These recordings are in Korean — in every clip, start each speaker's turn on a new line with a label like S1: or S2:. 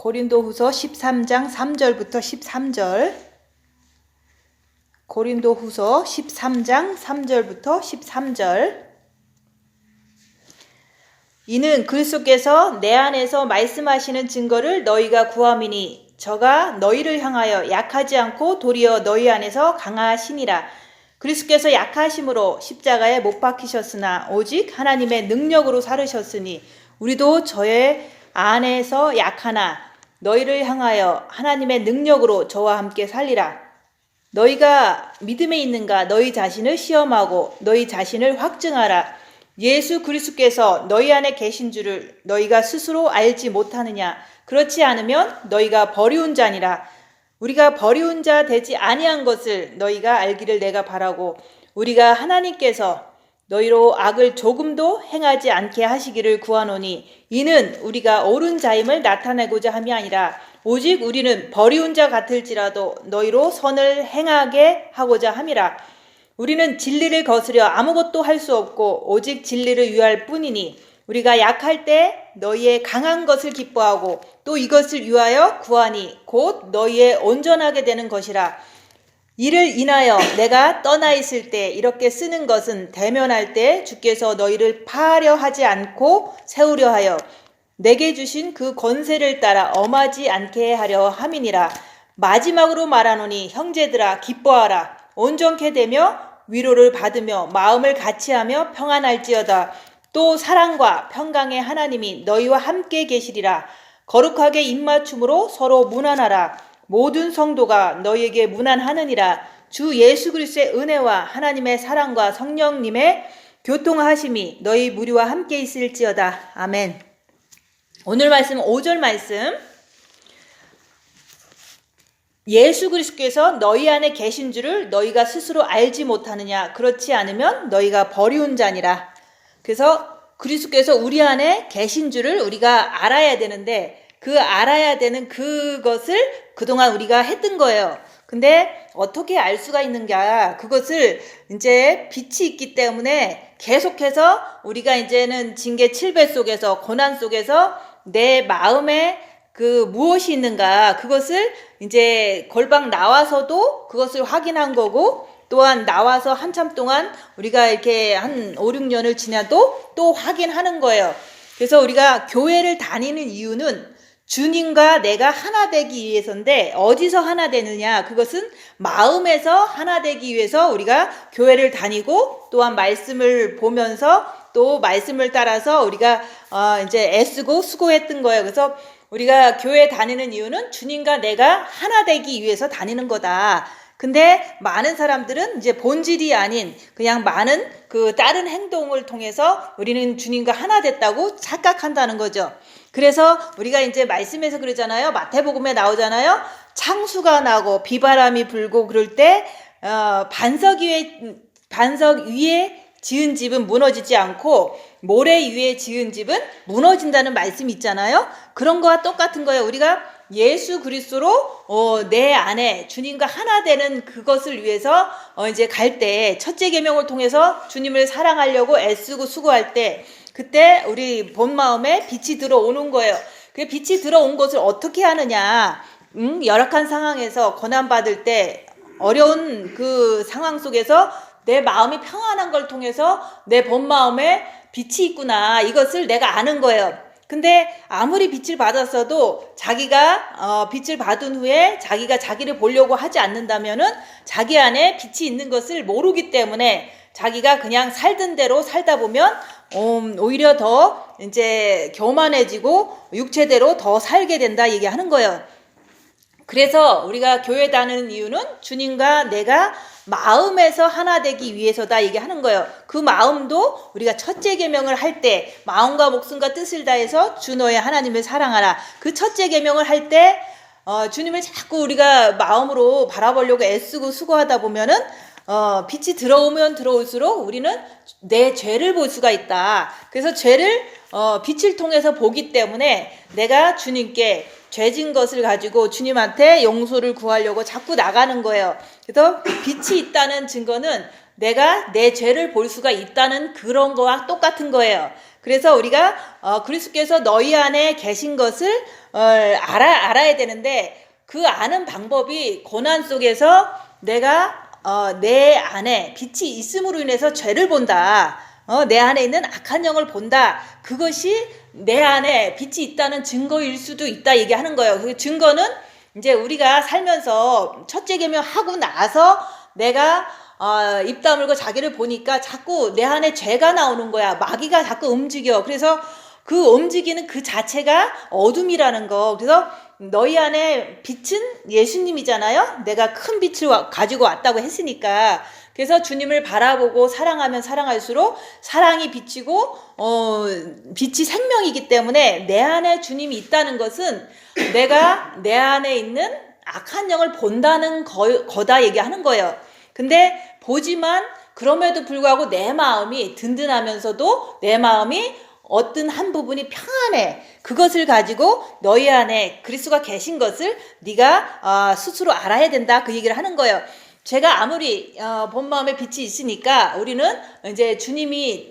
S1: 고린도후서 13장 3절부터 13절. 고린도후서 13장 3절부터 13절. 이는 그리스도께서 내 안에서 말씀하시는 증거를 너희가 구함이니 저가 너희를 향하여 약하지 않고 도리어 너희 안에서 강하시니라. 그리스도께서 약하심으로 십자가에 못 박히셨으나 오직 하나님의 능력으로 살으셨으니 우리도 저의 안에서 약하나 너희를 향하여 하나님의 능력으로 저와 함께 살리라. 너희가 믿음에 있는가 너희 자신을 시험하고 너희 자신을 확증하라. 예수 그리스도께서 너희 안에 계신 줄을 너희가 스스로 알지 못하느냐. 그렇지 않으면 너희가 버리운 자니라. 우리가 버리운 자 되지 아니한 것을 너희가 알기를 내가 바라고 우리가 하나님께서 너희로 악을 조금도 행하지 않게 하시기를 구하노니 이는 우리가 옳은 자임을 나타내고자 함이 아니라 오직 우리는 버리운 자 같을지라도 너희로 선을 행하게 하고자 함이라. 우리는 진리를 거스려 아무것도 할 수 없고 오직 진리를 위할 뿐이니 우리가 약할 때 너희의 강한 것을 기뻐하고 또 이것을 위하여 구하니 곧 너희의 온전하게 되는 것이라. 이를 인하여 내가 떠나 있을 때 이렇게 쓰는 것은 대면할 때 주께서 너희를 파하려 하지 않고 세우려 하여 내게 주신 그 권세를 따라 엄하지 않게 하려 함이니라. 마지막으로 말하노니 형제들아 기뻐하라. 온전케 되며 위로를 받으며 마음을 같이하며 평안할지어다. 또 사랑과 평강의 하나님이 너희와 함께 계시리라. 거룩하게 입맞춤으로 서로 문안하라. 모든 성도가 너희에게 문안하느니라. 주 예수 그리스도의 은혜와 하나님의 사랑과 성령님의 교통하심이 너희 무리와 함께 있을지어다. 아멘. 오늘 말씀 5절 말씀. 예수 그리스도께서 너희 안에 계신 줄을 너희가 스스로 알지 못하느냐. 그렇지 않으면 너희가 버리운 자니라. 그래서 그리스도께서 우리 안에 계신 줄을 우리가 알아야 되는데 그 알아야 되는 그것을 그동안 우리가 했던 거예요. 근데 어떻게 알 수가 있는가? 그것을 이제 빛이 있기 때문에 계속해서 우리가 이제는 징계 7배 속에서 고난 속에서 내 마음에 그 무엇이 있는가 그것을 이제 골방 나와서도 그것을 확인한 거고 또한 나와서 한참 동안 우리가 이렇게 한 5, 6년을 지나도 또 확인하는 거예요. 그래서 우리가 교회를 다니는 이유는 주님과 내가 하나 되기 위해서인데 어디서 하나 되느냐? 그것은 마음에서 하나 되기 위해서 우리가 교회를 다니고 또한 말씀을 보면서 또 말씀을 따라서 우리가 이제 애쓰고 수고했던 거예요. 그래서 우리가 교회 다니는 이유는 주님과 내가 하나 되기 위해서 다니는 거다. 근데 많은 사람들은 이제 본질이 아닌 그냥 많은 그 다른 행동을 통해서 우리는 주님과 하나 됐다고 착각한다는 거죠. 그래서 우리가 이제 말씀에서 그러잖아요. 마태복음에 나오잖아요. 창수가 나고 비바람이 불고 그럴 때 반석 위에 지은 집은 무너지지 않고 모래 위에 지은 집은 무너진다는 말씀이 있잖아요. 그런 거와 똑같은 거예요. 우리가 예수 그리스도로 내 안에 주님과 하나 되는 그것을 위해서 이제 갈 때 첫째 계명을 통해서 주님을 사랑하려고 애쓰고 수고할 때 그때 우리 본 마음에 빛이 들어오는 거예요. 그 빛이 들어온 것을 어떻게 하느냐? 열악한 상황에서 고난받을 때 어려운 그 상황 속에서 내 마음이 평안한 걸 통해서 내 본 마음에 빛이 있구나. 이것을 내가 아는 거예요. 근데 아무리 빛을 받았어도 자기가 빛을 받은 후에 자기가 자기를 보려고 하지 않는다면은 자기 안에 빛이 있는 것을 모르기 때문에 자기가 그냥 살던 대로 살다 보면 오히려 더 이제 교만해지고 육체대로 더 살게 된다 얘기하는 거예요. 그래서 우리가 교회 다니는 이유는 주님과 내가 마음에서 하나 되기 위해서다 얘기하는 거예요. 그 마음도 우리가 첫째 계명을 할 때 마음과 목숨과 뜻을 다해서 주 너의 하나님을 사랑하라. 그 첫째 계명을 할 때 주님을 자꾸 우리가 마음으로 바라보려고 애쓰고 수고하다 보면은 빛이 들어오면 들어올수록 우리는 내 죄를 볼 수가 있다. 그래서 죄를 빛을 통해서 보기 때문에 내가 주님께 죄진 것을 가지고 주님한테 용서를 구하려고 자꾸 나가는 거예요. 그래서 빛이 있다는 증거는 내가 내 죄를 볼 수가 있다는 그런 거와 똑같은 거예요. 그래서 우리가 그리스도께서 너희 안에 계신 것을 알아야 되는데, 그 아는 방법이 고난 속에서 내가 내 안에 빛이 있음으로 인해서 죄를 본다. 내 안에 있는 악한 영을 본다. 그것이 내 안에 빛이 있다는 증거일 수도 있다 얘기하는 거예요. 그 증거는 이제 우리가 살면서 첫째 계명 하고 나서 내가 입 다물고 자기를 보니까 자꾸 내 안에 죄가 나오는 거야. 마귀가 자꾸 움직여. 그래서 그 움직이는 그 자체가 어둠이라는 거. 그래서 너희 안에 빛은 예수님이잖아요. 내가 큰 빛을 가지고 왔다고 했으니까. 그래서 주님을 바라보고 사랑하면 사랑할수록 사랑이 비치고 빛이 생명이기 때문에 내 안에 주님이 있다는 것은 내가 내 안에 있는 악한 영을 본다는 거다 얘기하는 거예요. 근데 보지만 그럼에도 불구하고 내 마음이 든든하면서도 내 마음이 어떤 한 부분이 평안해. 그것을 가지고 너희 안에 그리스도가 계신 것을 네가 스스로 알아야 된다. 그 얘기를 하는 거예요. 제가 아무리 본 마음에 빛이 있으니까 우리는 이제 주님이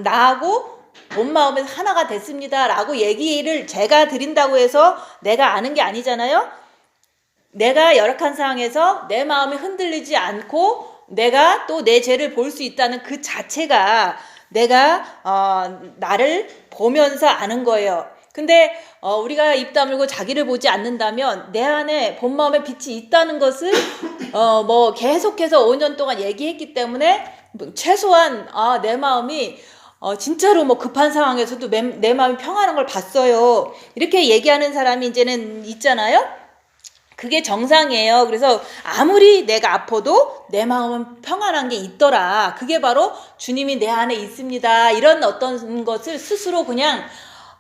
S1: 나하고 본 마음에서 하나가 됐습니다 라고 얘기를 제가 드린다고 해서 내가 아는 게 아니잖아요. 내가 열악한 상황에서 내 마음이 흔들리지 않고 내가 또 내 죄를 볼 수 있다는 그 자체가 내가 나를 보면서 아는 거예요. 근데 우리가 입 다물고 자기를 보지 않는다면 내 안에 본 마음에 빛이 있다는 것을 뭐 계속해서 5년 동안 얘기했기 때문에 최소한 내 마음이 진짜로 뭐 급한 상황에서도 내 마음이 평안한 걸 봤어요. 이렇게 얘기하는 사람이 이제는 있잖아요. 그게 정상이에요. 그래서 아무리 내가 아파도 내 마음은 평안한 게 있더라. 그게 바로 주님이 내 안에 있습니다. 이런 어떤 것을 스스로 그냥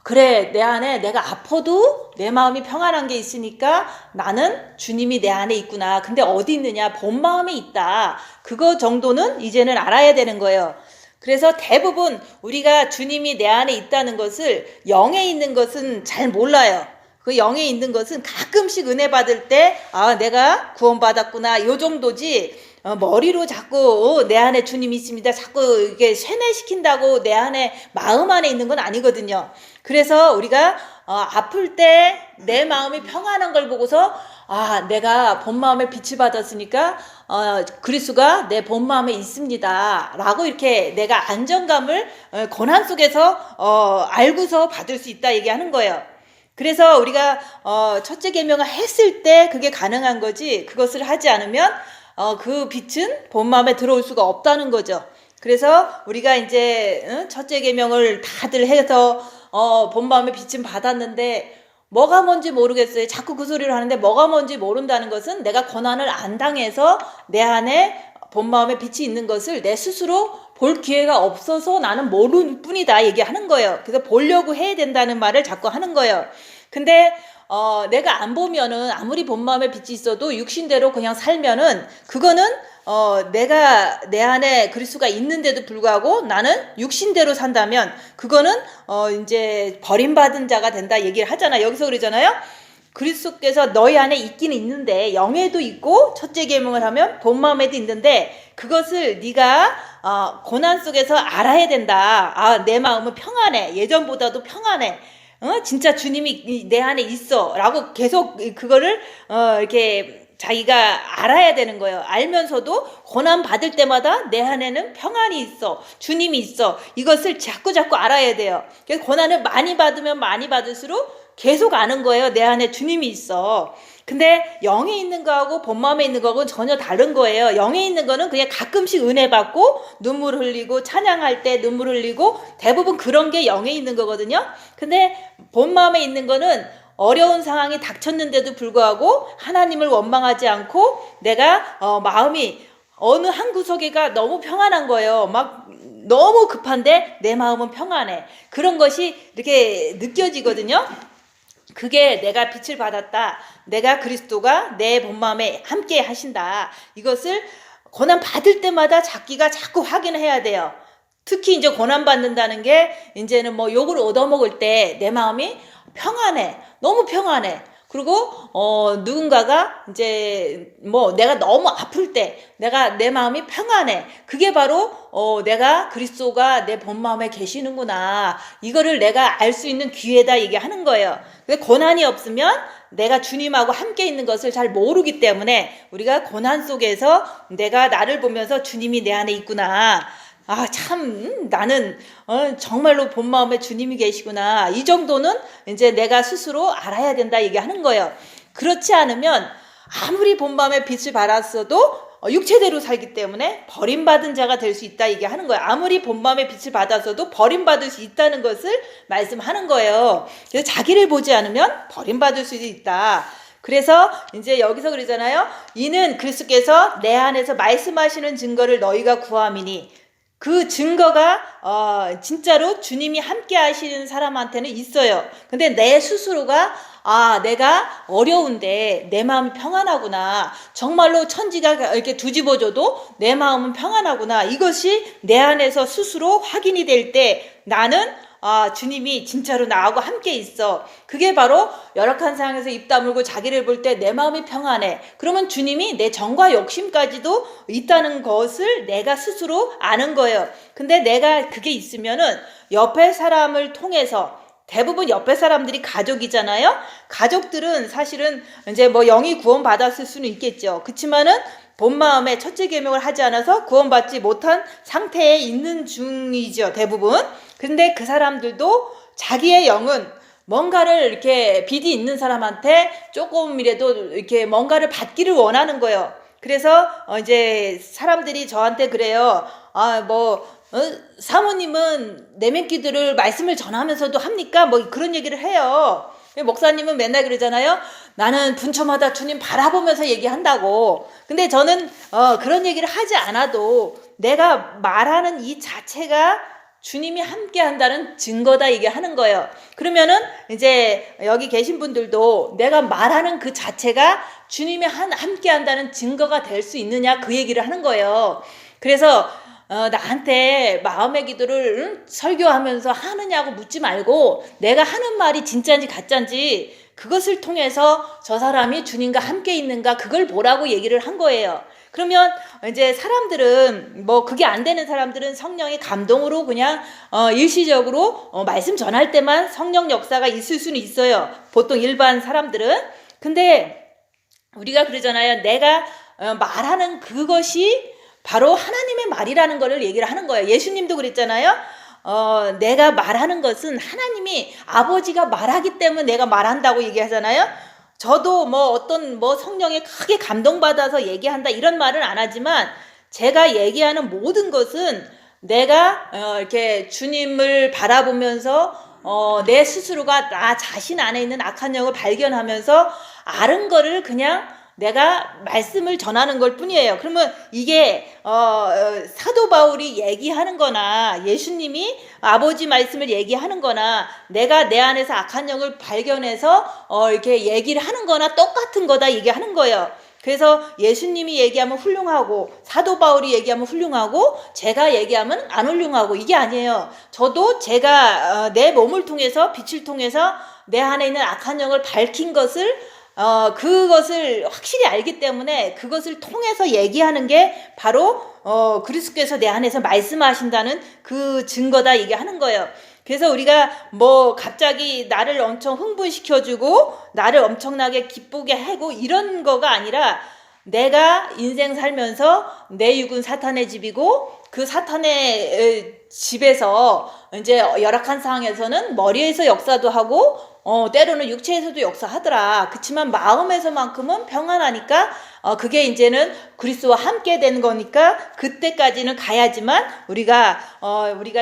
S1: 그래, 내 안에 내가 아파도 내 마음이 평안한 게 있으니까 나는 주님이 내 안에 있구나. 근데 어디 있느냐? 본 마음에 있다. 그거 정도는 이제는 알아야 되는 거예요. 그래서 대부분 우리가 주님이 내 안에 있다는 것을, 영에 있는 것은 잘 몰라요. 그 영에 있는 것은 가끔씩 은혜 받을 때 내가 구원받았구나 요 정도지, 머리로 자꾸 내 안에 주님이 있습니다 자꾸 이게 세뇌시킨다고 내 안에 마음 안에 있는 건 아니거든요. 그래서 우리가 아플 때 내 마음이 평안한 걸 보고서 내가 본 마음에 빛을 받았으니까 그리스도가 내 본 마음에 있습니다 라고 이렇게 내가 안정감을 고난 속에서 알고서 받을 수 있다 얘기하는 거예요. 그래서 우리가 첫째 계명을 했을 때 그게 가능한 거지, 그것을 하지 않으면 그 빛은 본 마음에 들어올 수가 없다는 거죠. 그래서 우리가 이제 첫째 계명을 다들 해서 본 마음에 빛은 받았는데 뭐가 뭔지 모르겠어요. 자꾸 그 소리를 하는데 뭐가 뭔지 모른다는 것은 내가 고난을 안 당해서 내 안에 본 마음에 빛이 있는 것을 내 스스로 볼 기회가 없어서 나는 모르는 뿐이다 얘기하는 거예요. 그래서 보려고 해야 된다는 말을 자꾸 하는 거예요. 근데 내가 안 보면은 아무리 본 마음에 빛이 있어도 육신대로 그냥 살면은 그거는 내가 내 안에 그리스도가 있는데도 불구하고 나는 육신대로 산다면 그거는 이제 버림받은 자가 된다 얘기를 하잖아. 여기서 그러잖아요. 그리스도께서 너희 안에 있기는 있는데 영에도 있고 첫째 계명을 하면 본 마음에도 있는데 그것을 네가 고난 속에서 알아야 된다. 내 마음은 평안해. 예전보다도 평안해. 진짜 주님이 내 안에 있어 라고 계속 그거를 이렇게 자기가 알아야 되는 거예요. 알면서도 고난 받을 때마다 내 안에는 평안이 있어, 주님이 있어, 이것을 자꾸 알아야 돼요. 그래서 고난을 많이 받으면 많이 받을수록 계속 아는 거예요. 내 안에 주님이 있어. 근데 영에 있는 거하고 본 마음에 있는 거하고는 전혀 다른 거예요. 영에 있는 거는 그냥 가끔씩 은혜 받고 눈물 흘리고 찬양할 때 눈물 흘리고 대부분 그런 게 영에 있는 거거든요. 근데 본 마음에 있는 거는 어려운 상황이 닥쳤는데도 불구하고 하나님을 원망하지 않고 내가 마음이 어느 한 구석에가 너무 평안한 거예요. 막 너무 급한데 내 마음은 평안해. 그런 것이 이렇게 느껴지거든요. 그게 내가 빛을 받았다. 내가 그리스도가 내 본 마음에 함께 하신다. 이것을 고난 받을 때마다 자기가 자꾸 확인해야 돼요. 특히 이제 고난 받는다는 게 이제는 뭐 욕을 얻어먹을 때 내 마음이 평안해. 너무 평안해. 그리고 누군가가 이제 뭐 내가 너무 아플 때 내가 내 마음이 평안해. 그게 바로 내가 그리스도가 내 본 마음에 계시는구나. 이거를 내가 알 수 있는 기회다 얘기하는 거예요. 고난이 없으면 내가 주님하고 함께 있는 것을 잘 모르기 때문에 우리가 고난 속에서 내가 나를 보면서 주님이 내 안에 있구나. 아, 참, 나는, 정말로 본 마음에 주님이 계시구나. 이 정도는 이제 내가 스스로 알아야 된다 얘기하는 거예요. 그렇지 않으면 아무리 본 마음에 빛을 받았어도 육체대로 살기 때문에 버림받은 자가 될 수 있다 얘기하는 거예요. 아무리 본 마음에 빛을 받았어도 버림받을 수 있다는 것을 말씀하는 거예요. 그래서 자기를 보지 않으면 버림받을 수 있다. 그래서 이제 여기서 그러잖아요. 이는 그리스도께서 내 안에서 말씀하시는 증거를 너희가 구함이니, 그 증거가 진짜로 주님이 함께 하시는 사람한테는 있어요. 근데 내 스스로가 내가 어려운데 내 마음이 평안하구나. 정말로 천지가 이렇게 뒤집어져도 내 마음은 평안하구나. 이것이 내 안에서 스스로 확인이 될 때 나는 주님이 진짜로 나하고 함께 있어. 그게 바로 열악한 상황에서 입 다물고 자기를 볼 때 내 마음이 평안해. 그러면 주님이 내 정과 욕심까지도 있다는 것을 내가 스스로 아는 거예요. 근데 내가 그게 있으면은 옆에 사람을 통해서, 대부분 옆에 사람들이 가족이잖아요. 가족들은 사실은 이제 뭐 영이 구원받았을 수는 있겠죠. 그렇지만은 본 마음에 첫째 계명을 하지 않아서 구원받지 못한 상태에 있는 중이죠, 대부분. 근데 그 사람들도 자기의 영은 뭔가를 이렇게 빛이 있는 사람한테 조금이라도 이렇게 뭔가를 받기를 원하는 거예요. 그래서 이제 사람들이 저한테 그래요. 사모님은 내면 기도를 말씀을 전하면서도 합니까? 뭐 그런 얘기를 해요. 목사님은 맨날 그러잖아요. 나는 분초마다 주님 바라보면서 얘기한다고. 근데 저는 그런 얘기를 하지 않아도 내가 말하는 이 자체가 주님이 함께 한다는 증거다 얘기하는 거예요. 그러면은 이제 여기 계신 분들도 내가 말하는 그 자체가 주님이 함께 한다는 증거가 될 수 있느냐, 그 얘기를 하는 거예요. 그래서 나한테 마음의 기도를 설교하면서 하느냐고 묻지 말고 내가 하는 말이 진짜인지 가짜인지 그것을 통해서 저 사람이 주님과 함께 있는가, 그걸 보라고 얘기를 한 거예요. 그러면 이제 사람들은 뭐 그게 안 되는 사람들은 성령의 감동으로 그냥 일시적으로 말씀 전할 때만 성령 역사가 있을 수는 있어요. 보통 일반 사람들은. 근데 우리가 그러잖아요. 내가 말하는 그것이 바로 하나님의 말이라는 거를 얘기를 하는 거예요. 예수님도 그랬잖아요. 내가 말하는 것은 하나님이, 아버지가 말하기 때문에 내가 말한다고 얘기하잖아요. 저도 어떤 성령에 크게 감동받아서 얘기한다 이런 말은 안 하지만 제가 얘기하는 모든 것은 내가 이렇게 주님을 바라보면서 내 스스로가 나 자신 안에 있는 악한 영을 발견하면서 아는 거를 그냥 내가 말씀을 전하는 걸 뿐이에요. 그러면 이게 사도 바울이 얘기하는 거나 예수님이 아버지 말씀을 얘기하는 거나 내가 내 안에서 악한 영을 발견해서 이렇게 얘기를 하는 거나 똑같은 거다 얘기하는 거예요. 그래서 예수님이 얘기하면 훌륭하고 사도 바울이 얘기하면 훌륭하고 제가 얘기하면 안 훌륭하고 이게 아니에요. 저도 제가 내 몸을 통해서, 빛을 통해서 내 안에 있는 악한 영을 밝힌 것을 그것을 확실히 알기 때문에 그것을 통해서 얘기하는 게 바로 그리스도께서 내 안에서 말씀하신다는 그 증거다 얘기하는 거예요. 그래서 우리가 갑자기 나를 엄청 흥분시켜주고 나를 엄청나게 기쁘게 하고 이런 거가 아니라 내가 인생 살면서 내 육은 사탄의 집이고 그 사탄의 집에서 이제 열악한 상황에서는 머리에서 역사도 하고 때로는 육체에서도 역사하더라. 그렇지만 마음에서만큼은 평안하니까 그게 이제는 그리스도와 함께 된 거니까 그때까지는 가야지만 우리가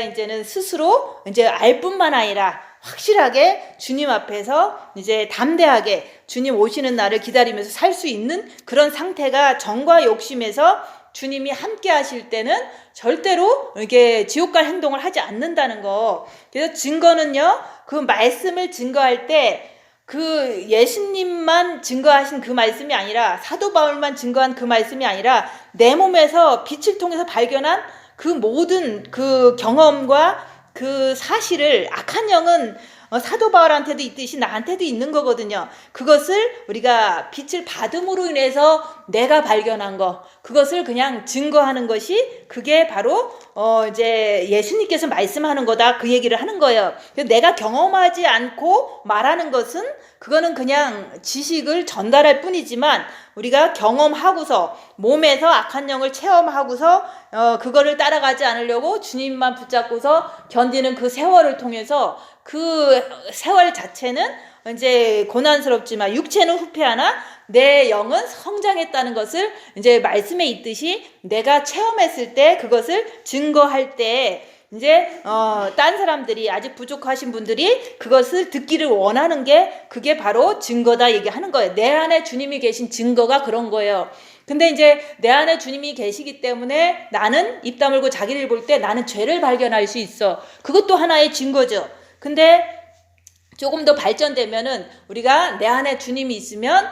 S1: 이제는 스스로 이제 알 뿐만 아니라 확실하게 주님 앞에서 이제 담대하게 주님 오시는 날을 기다리면서 살 수 있는 그런 상태가 정과 욕심에서 주님이 함께 하실 때는 절대로 이렇게 지옥 갈 행동을 하지 않는다는 거. 그래서 증거는요, 그 말씀을 증거할 때 그 예수님만 증거하신 그 말씀이 아니라 사도 바울만 증거한 그 말씀이 아니라 내 몸에서 빛을 통해서 발견한 그 모든 그 경험과 그 사실을 악한 영은 사도 바울한테도 있듯이 나한테도 있는 거거든요. 그것을 우리가 빛을 받음으로 인해서 내가 발견한 거, 그것을 그냥 증거하는 것이 그게 바로 이제 예수님께서 말씀하는 거다, 그 얘기를 하는 거예요. 내가 경험하지 않고 말하는 것은 그거는 그냥 지식을 전달할 뿐이지만 우리가 경험하고서 몸에서 악한 영을 체험하고서 그거를 따라가지 않으려고 주님만 붙잡고서 견디는 그 세월을 통해서 그 세월 자체는 이제 고난스럽지만 육체는 후패하나 내 영은 성장했다는 것을 이제 말씀에 있듯이 내가 체험했을 때 그것을 증거할 때 이제 딴 사람들이 아직 부족하신 분들이 그것을 듣기를 원하는 게 그게 바로 증거다 얘기하는 거예요. 내 안에 주님이 계신 증거가 그런 거예요. 근데 이제 내 안에 주님이 계시기 때문에 나는 입 다물고 자기를 볼 때 나는 죄를 발견할 수 있어. 그것도 하나의 증거죠. 근데 조금 더 발전되면은 우리가 내 안에 주님이 있으면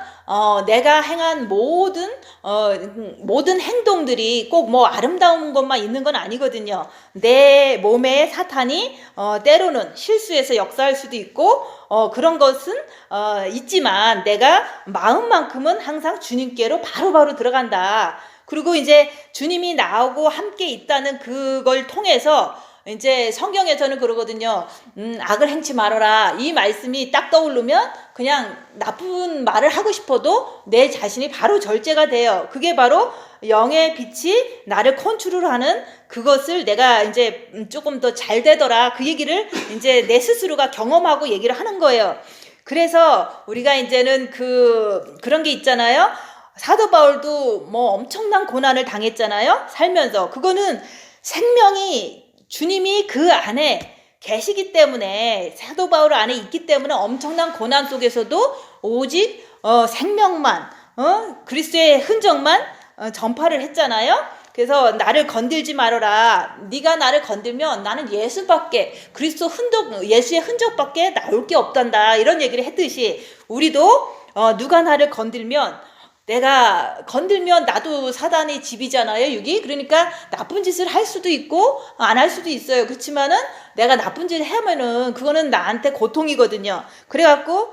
S1: 내가 행한 모든 행동들이 꼭 뭐 아름다운 것만 있는 건 아니거든요. 내 몸에 사탄이 때로는 실수해서 역사할 수도 있고 그런 것은 있지만 내가 마음만큼은 항상 주님께로 바로바로 들어간다. 그리고 이제 주님이 나하고 함께 있다는 그걸 통해서 이제 성경에서는 그러거든요. 악을 행치 말아라. 이 말씀이 딱 떠오르면 그냥 나쁜 말을 하고 싶어도 내 자신이 바로 절제가 돼요. 그게 바로 영의 빛이 나를 컨트롤하는 그것을 내가 이제 조금 더 잘 되더라. 그 얘기를 이제 내 스스로가 경험하고 얘기를 하는 거예요. 그래서 우리가 이제는 그런 게 있잖아요. 사도 바울도 뭐 엄청난 고난을 당했잖아요. 살면서. 그거는 생명이 주님이 그 안에 계시기 때문에 사도 바울 안에 있기 때문에 엄청난 고난 속에서도 오직 생명만 그리스도의 흔적만 전파를 했잖아요. 그래서 나를 건들지 말아라. 네가 나를 건들면 나는 예수밖에 그리스도 흔적 예수의 흔적밖에 나올 게 없단다. 이런 얘기를 했듯이 우리도 누가 나를 건들면 내가 건들면 나도 사단의 집이잖아요, 여기. 그러니까 나쁜 짓을 할 수도 있고 안 할 수도 있어요. 그렇지만은 내가 나쁜 짓을 하면은 그거는 나한테 고통이거든요. 그래갖고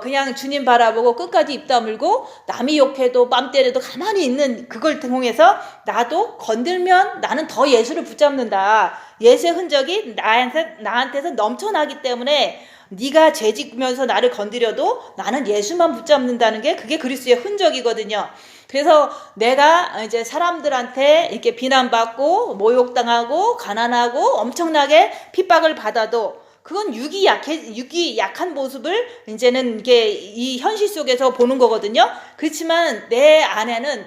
S1: 그냥 주님 바라보고 끝까지 입 다물고 남이 욕해도 뺨 때려도 가만히 있는 그걸 통해서 나도 건들면 나는 더 예수를 붙잡는다. 예수의 흔적이 나한테서 넘쳐나기 때문에 네가 죄짓으면서 나를 건드려도 나는 예수만 붙잡는다는 게 그게 그리스도의 흔적이거든요. 그래서 내가 이제 사람들한테 이렇게 비난받고 모욕당하고 가난하고 엄청나게 핍박을 받아도 그건 육이 약한 모습을 이제는 이게 이 현실 속에서 보는 거거든요. 그렇지만 내 안에는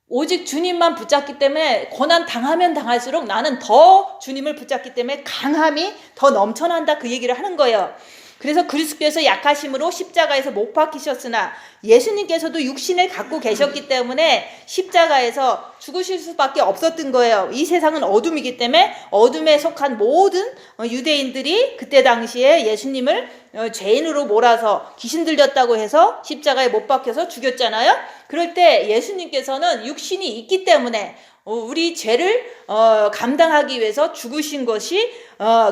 S1: 오직 주님만 붙잡기 때문에 고난 당하면 당할수록 나는 더 주님을 붙잡기 때문에 강함이 더 넘쳐난다. 그 얘기를 하는 거예요. 그래서 그리스도께서 약하심으로 십자가에서 못 박히셨으나 예수님께서도 육신을 갖고 계셨기 때문에 십자가에서 죽으실 수밖에 없었던 거예요. 이 세상은 어둠이기 때문에 어둠에 속한 모든 유대인들이 그때 당시에 예수님을 죄인으로 몰아서 귀신 들렸다고 해서 십자가에 못 박혀서 죽였잖아요. 그럴 때 예수님께서는 육신이 있기 때문에 우리 죄를 감당하기 위해서 죽으신 것이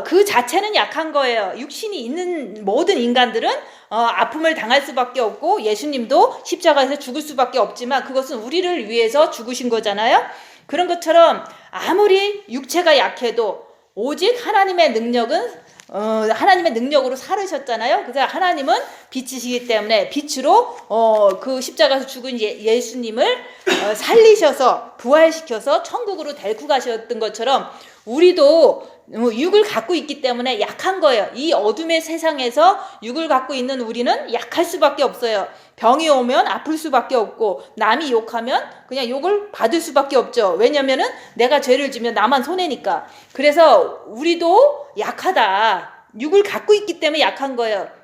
S1: 그 자체는 약한 거예요. 육신이 있는 모든 인간들은 아픔을 당할 수밖에 없고 예수님도 십자가에서 죽을 수밖에 없지만 그것은 우리를 위해서 죽으신 거잖아요. 그런 것처럼 아무리 육체가 약해도 오직 하나님의 능력은 하나님의 능력으로 살으셨잖아요. 그래서 하나님은 빛이시기 때문에 빛으로 그 십자가에서 죽은 예수님을 살리셔서 부활시켜서 천국으로 데리고 가셨던 것처럼 우리도 육을 갖고 있기 때문에 약한 거예요. 이 어둠의 세상에서 육을 갖고 있는 우리는 약할 수밖에 없어요. 병이 오면 아플 수밖에 없고 남이 욕하면 그냥 욕을 받을 수밖에 없죠. 왜냐면은 내가 죄를 지면 나만 손해니까. 그래서 우리도 약하다. 육을 갖고 있기 때문에 약한 거예요.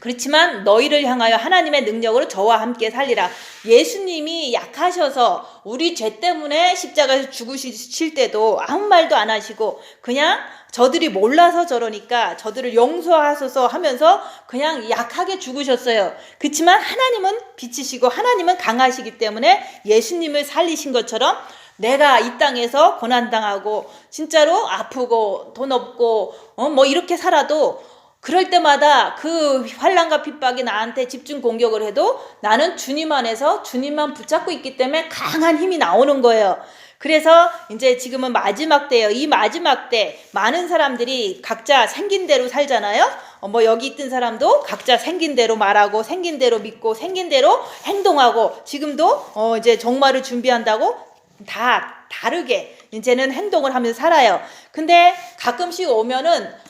S1: 그렇지만 너희를 향하여 하나님의 능력으로 저와 함께 살리라. 예수님이 약하셔서 우리 죄 때문에 십자가에서 죽으실 때도 아무 말도 안 하시고 그냥 저들이 몰라서 저러니까 저들을 용서하소서 하면서 그냥 약하게 죽으셨어요. 그렇지만 하나님은 빛이시고 하나님은 강하시기 때문에 예수님을 살리신 것처럼 내가 이 땅에서 고난당하고 진짜로 아프고 돈 없고 뭐 이렇게 살아도 그럴 때마다 그 환난과 핍박이 나한테 집중 공격을 해도 나는 주님 안에서 주님만 붙잡고 있기 때문에 강한 힘이 나오는 거예요. 그래서 이제 지금은 마지막 때예요. 이 마지막 때 많은 사람들이 각자 생긴 대로 살잖아요. 뭐 여기 있던 사람도 각자 생긴 대로 말하고 생긴 대로 믿고 생긴 대로 행동하고 지금도 이제 종말을 준비한다고 다 다르게 이제는 행동을 하면서 살아요. 근데 가끔씩 오면은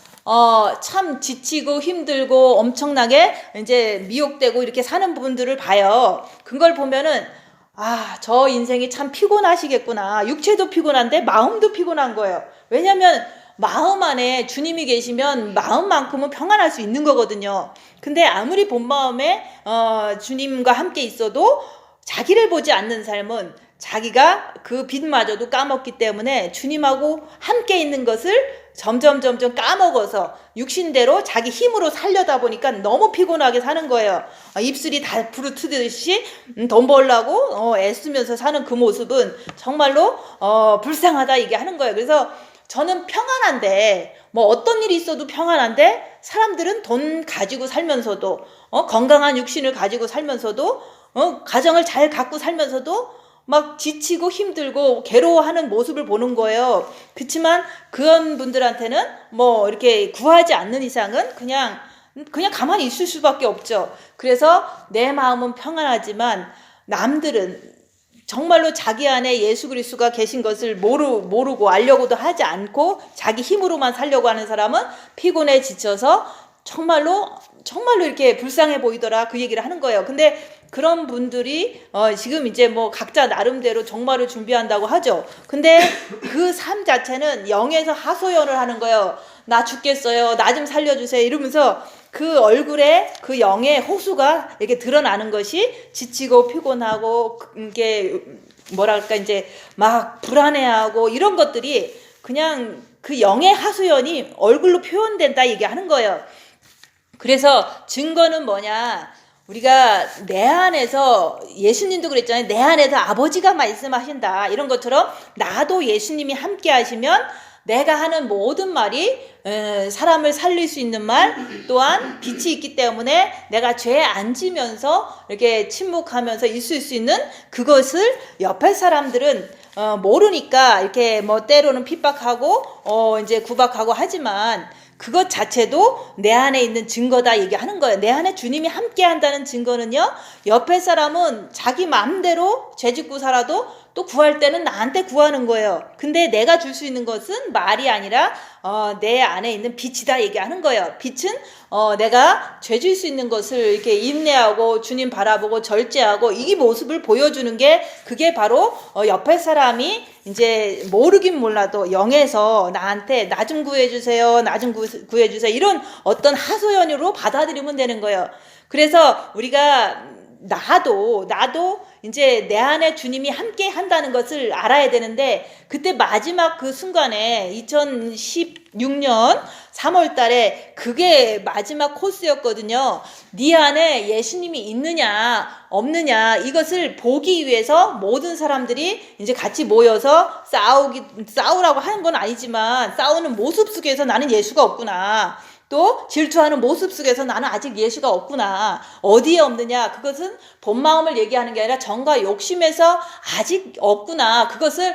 S1: 참 지치고 힘들고 엄청나게 이제 미혹되고 이렇게 사는 분들을 봐요. 그걸 보면은 저 인생이 참 피곤하시겠구나. 육체도 피곤한데 마음도 피곤한 거예요. 왜냐면 마음 안에 주님이 계시면 마음만큼은 평안할 수 있는 거거든요. 근데 아무리 본 마음에 주님과 함께 있어도 자기를 보지 않는 삶은 자기가 그 빛마저도 까먹기 때문에 주님하고 함께 있는 것을 점점 까먹어서 육신대로 자기 힘으로 살려다 보니까 너무 피곤하게 사는 거예요. 입술이 다 부르트듯이 돈 벌려고 애쓰면서 사는 그 모습은 정말로 불쌍하다 얘기하는 거예요. 그래서 저는 평안한데 뭐 어떤 일이 있어도 평안한데 사람들은 돈 가지고 살면서도 건강한 육신을 가지고 살면서도 가정을 잘 갖고 살면서도 막 지치고 힘들고 괴로워하는 모습을 보는 거예요. 그렇지만 그런 분들한테는 뭐 이렇게 구하지 않는 이상은 그냥 가만히 있을 수밖에 없죠. 그래서 내 마음은 평안하지만 남들은 정말로 자기 안에 예수 그리스도가 계신 것을 모르고 알려고도 하지 않고 자기 힘으로만 살려고 하는 사람은 피곤해 지쳐서 정말로 이렇게 불쌍해 보이더라 그 얘기를 하는 거예요. 근데 그런 분들이 지금 이제 뭐 각자 나름대로 종말을 준비한다고 하죠. 근데 그 삶 자체는 영에서 하소연을 하는 거예요. 나 죽겠어요. 나 좀 살려주세요. 이러면서 그 얼굴에 그 영의 호수가 이렇게 드러나는 것이 지치고 피곤하고 이게 뭐랄까 이제 막 불안해하고 이런 것들이 그냥 그 영의 하소연이 얼굴로 표현된다 얘기하는 거예요. 그래서 증거는 뭐냐? 우리가 내 안에서 예수님도 그랬잖아요. 내 안에서 아버지가 말씀하신다. 이런 것처럼 나도 예수님이 함께 하시면 내가 하는 모든 말이 사람을 살릴 수 있는 말 또한 빛이 있기 때문에 내가 죄에 안 지면서 이렇게 침묵하면서 있을 수 있는 그것을 옆에 사람들은 모르니까 이렇게 뭐 때로는 핍박하고 이제 구박하고 하지만 그것 자체도 내 안에 있는 증거다 얘기하는 거예요. 내 안에 주님이 함께 한다는 증거는요. 옆에 사람은 자기 마음대로 죄짓고 살아도 또 구할 때는 나한테 구하는 거예요. 근데 내가 줄 수 있는 것은 말이 아니라 내 안에 있는 빛이다 얘기하는 거예요. 빛은 내가 죄질 수 있는 것을 이렇게 인내하고 주님 바라보고 절제하고 이 모습을 보여주는 게 그게 바로 옆에 사람이 이제 모르긴 몰라도 영에서 나한테 나 좀 구해주세요. 나 좀 구해주세요. 이런 어떤 하소연으로 받아들이면 되는 거예요. 그래서 우리가 나도 이제 내 안에 주님이 함께 한다는 것을 알아야 되는데 그때 마지막 그 순간에 2016년 3월 달에 그게 마지막 코스였거든요. 네 안에 예수님이 있느냐 없느냐 이것을 보기 위해서 모든 사람들이 이제 같이 모여서 싸우라고 하는 건 아니지만 싸우는 모습 속에서 나는 예수가 없구나. 또 질투하는 모습 속에서 나는 아직 예수가 없구나. 어디에 없느냐? 그것은 본 마음을 얘기하는 게 아니라 정과 욕심에서 아직 없구나. 그것을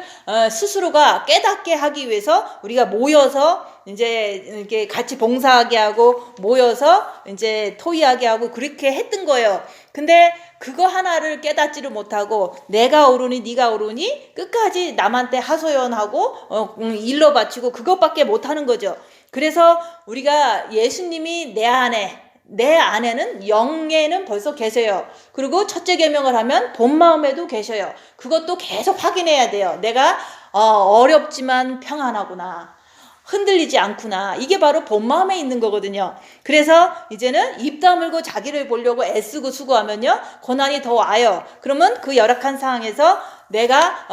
S1: 스스로가 깨닫게 하기 위해서 우리가 모여서 이제 이렇게 같이 봉사하게 하고 모여서 이제 토의하게 하고 그렇게 했던 거예요. 근데 그거 하나를 깨닫지를 못하고 내가 옳으니 네가 옳으니 끝까지 남한테 하소연하고 일러 바치고 그것밖에 못하는 거죠. 그래서 우리가 예수님이 내 안에는 영에는 벌써 계세요. 그리고 첫째 계명을 하면 본 마음에도 계셔요. 그것도 계속 확인해야 돼요. 내가 어렵지만 평안하구나. 흔들리지 않구나. 이게 바로 본 마음에 있는 거거든요. 그래서 이제는 입 다물고 자기를 보려고 애쓰고 수고하면요. 고난이 더 와요. 그러면 그 열악한 상황에서 내가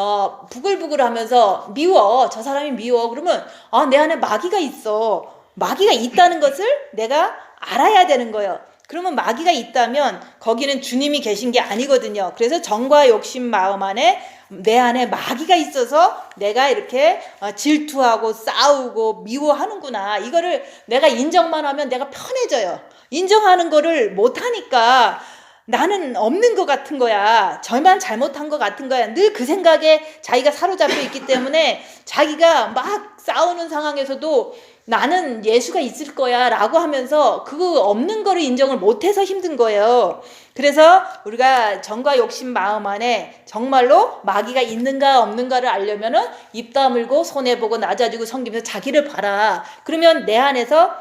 S1: 부글부글 하면서 미워. 저 사람이 미워. 그러면 내 안에 마귀가 있어. 마귀가 있다는 것을 내가 알아야 되는 거예요. 그러면 마귀가 있다면 거기는 주님이 계신 게 아니거든요. 그래서 정과 욕심 마음 안에 내 안에 마귀가 있어서 내가 이렇게 질투하고 싸우고 미워하는구나. 이거를 내가 인정만 하면 내가 편해져요. 인정하는 거를 못하니까 나는 없는 것 같은 거야. 저만 잘못한 것 같은 거야. 늘 그 생각에 자기가 사로잡혀 있기 때문에 자기가 막 싸우는 상황에서도 나는 예수가 있을 거야 라고 하면서 그거 없는 거를 인정을 못해서 힘든 거예요. 그래서 우리가 정과 욕심 마음 안에 정말로 마귀가 있는가 없는가를 알려면은 입 다물고 손해보고 낮아지고 섬기면서 자기를 봐라. 그러면 내 안에서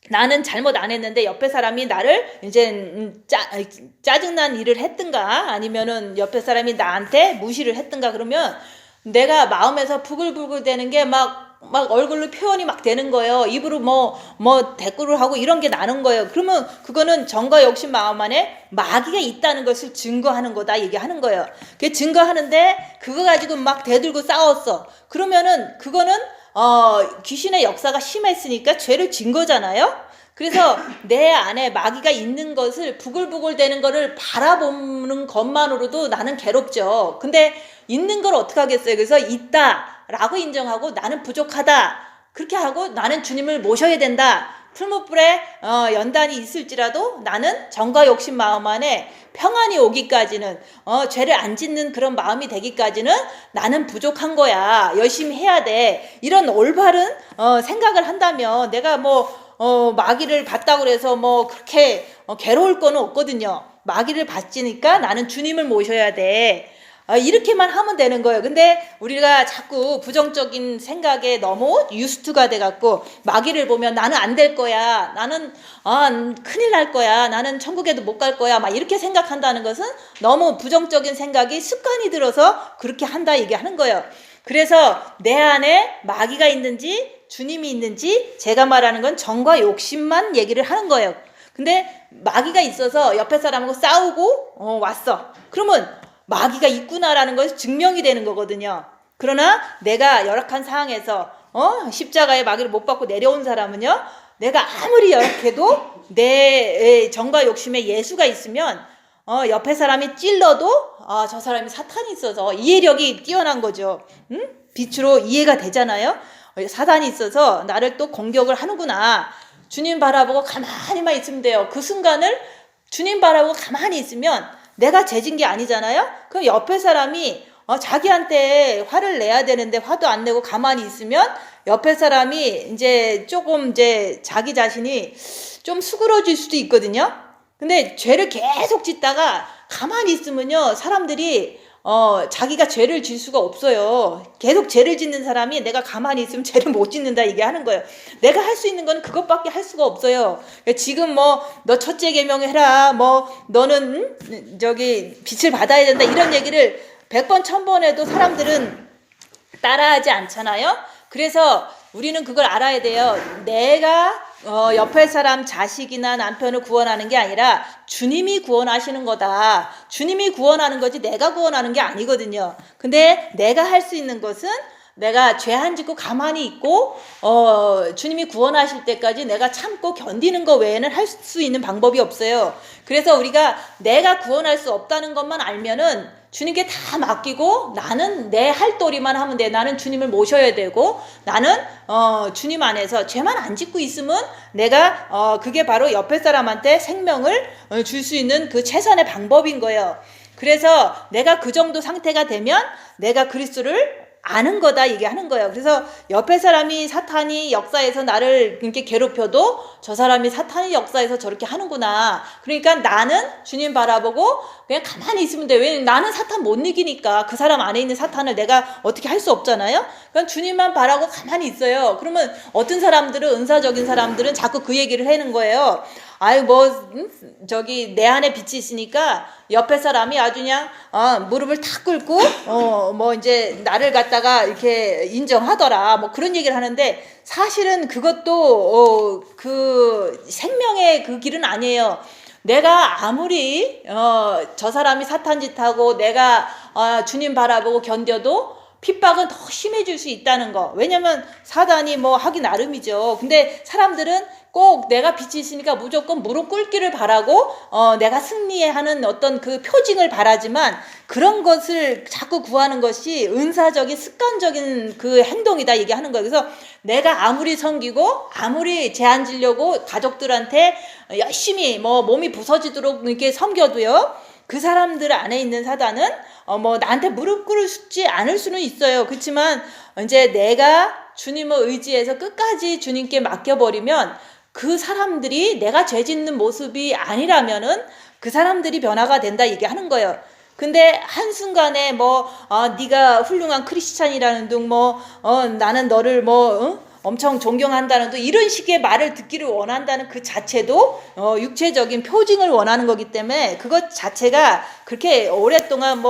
S1: 나는 잘못 안 했는데 옆에 사람이 나를 이제 짜증난 일을 했든가 아니면은 옆에 사람이 나한테 무시를 했든가 그러면 내가 마음에서 부글부글 되는 게 막 얼굴로 표현이 막 되는 거예요. 입으로 뭐 대꾸를 하고 이런 게 나는 거예요. 그러면 그거는 정과 욕심 마음 안에 마귀가 있다는 것을 증거하는 거다 얘기하는 거예요. 그게 증거하는데 그거 가지고 막 대들고 싸웠어. 그러면은 그거는 귀신의 역사가 심했으니까 죄를 진 거잖아요. 그래서 내 안에 마귀가 있는 것을 부글부글 되는 거를 바라보는 것만으로도 나는 괴롭죠. 근데 있는 걸 어떻게 하겠어요? 그래서 있다라고 인정하고 나는 부족하다. 그렇게 하고 나는 주님을 모셔야 된다. 풀무불에 연단이 있을지라도 나는 정과 욕심 마음 안에 평안이 오기까지는 죄를 안 짓는 그런 마음이 되기까지는 나는 부족한 거야. 열심히 해야 돼. 이런 올바른 생각을 한다면 내가 마귀를 봤다고 그래서 그렇게 괴로울 거는 없거든요. 마귀를 봤지니까 나는 주님을 모셔야 돼. 이렇게만 하면 되는 거예요. 근데 우리가 자꾸 부정적인 생각에 너무 유스트가 돼갖고 마귀를 보면 나는 안 될 거야. 나는 큰일 날 거야. 나는 천국에도 못 갈 거야. 막 이렇게 생각한다는 것은 너무 부정적인 생각이 습관이 들어서 그렇게 한다 얘기하는 거예요. 그래서 내 안에 마귀가 있는지 주님이 있는지 제가 말하는 건 정과 욕심만 얘기를 하는 거예요. 근데 마귀가 있어서 옆에 사람하고 싸우고 왔어. 그러면 마귀가 있구나라는 것이 증명이 되는 거거든요. 그러나 내가 열악한 상황에서 십자가의 마귀를 못 받고 내려온 사람은요. 내가 아무리 열악해도 내 정과 욕심에 예수가 있으면 옆에 사람이 찔러도 저 사람이 사탄이 있어서 이해력이 뛰어난 거죠. 빛으로 이해가 되잖아요. 사단이 있어서 나를 또 공격을 하는구나. 주님 바라보고 가만히만 있으면 돼요. 그 순간을 주님 바라보고 가만히 있으면 내가 죄진 게 아니잖아요. 그럼 옆에 사람이 자기한테 화를 내야 되는데 화도 안 내고 가만히 있으면 옆에 사람이 이제 조금 자기 자신이 좀 수그러질 수도 있거든요. 근데 죄를 계속 짓다가 가만히 있으면요, 사람들이 자기가 죄를 질 수가 없어요. 계속 죄를 짓는 사람이 내가 가만히 있으면 죄를 못 짓는다 얘기하는 거예요. 내가 할 수 있는 건 그것밖에 할 수가 없어요. 지금 너 첫째 계명 해라. 너는 빛을 받아야 된다. 이런 얘기를 100번 1000번 해도 사람들은 따라하지 않잖아요. 그래서 우리는 그걸 알아야 돼요. 내가 옆에 사람 자식이나 남편을 구원하는 게 아니라 주님이 구원하시는 거다. 주님이 구원하는 거지 내가 구원하는 게 아니거든요. 근데 내가 할 수 있는 것은 내가 죄 안 짓고 가만히 있고 주님이 구원하실 때까지 내가 참고 견디는 거 외에는 할 수 있는 방법이 없어요. 그래서 우리가 내가 구원할 수 없다는 것만 알면은 주님께 다 맡기고 나는 내 할 도리만 하면 돼. 나는 주님을 모셔야 되고 나는 주님 안에서 죄만 안 짓고 있으면 내가 그게 바로 옆에 사람한테 생명을 줄 수 있는 그 최선의 방법인 거예요. 그래서 내가 그 정도 상태가 되면 내가 그리스도를 아는 거다 얘기하는 거예요. 그래서 옆에 사람이 사탄이 역사에서 나를 이렇게 괴롭혀도 저 사람이 사탄이 역사에서 저렇게 하는구나. 그러니까 나는 주님 바라보고 그냥 가만히 있으면 돼. 왜냐면 나는 사탄 못 이기니까 그 사람 안에 있는 사탄을 내가 어떻게 할 수 없잖아요. 그냥 주님만 바라고 가만히 있어요. 그러면 어떤 사람들은 은사적인 사람들은 자꾸 그 얘기를 하는 거예요. 아유 내 안에 빛이 있으니까 옆에 사람이 아주 그냥 무릎을 탁 꿇고 이제 나를 갖다가 이렇게 인정하더라. 그런 얘기를 하는데 사실은 그것도 그 생명의 그 길은 아니에요. 내가 아무리 저 사람이 사탄짓하고 내가 주님 바라보고 견뎌도 핍박은 더 심해질 수 있다는 거. 왜냐면 사단이 뭐 하기 나름이죠. 근데 사람들은 꼭 내가 빛이 있으니까 무조건 무릎 꿇기를 바라고 내가 승리하는 어떤 그 표징을 바라지만 그런 것을 자꾸 구하는 것이 은사적인 습관적인 그 행동이다 얘기하는 거예요. 그래서 내가 아무리 섬기고 아무리 제한 지려고 가족들한테 열심히 뭐 몸이 부서지도록 이렇게 섬겨도요, 그 사람들 안에 있는 사단은 뭐 나한테 무릎 꿇지 않을 수는 있어요. 그렇지만 이제 내가 주님을 의지해서 끝까지 주님께 맡겨버리면 그 사람들이 내가 죄 짓는 모습이 아니라면은 그 사람들이 변화가 된다 얘기하는 거예요. 근데 한순간에 네가 훌륭한 크리스찬이라는 둥 나는 너를 엄청 존경한다는 둥 이런 식의 말을 듣기를 원한다는 그 자체도 육체적인 표징을 원하는 거기 때문에 그것 자체가 그렇게 오랫동안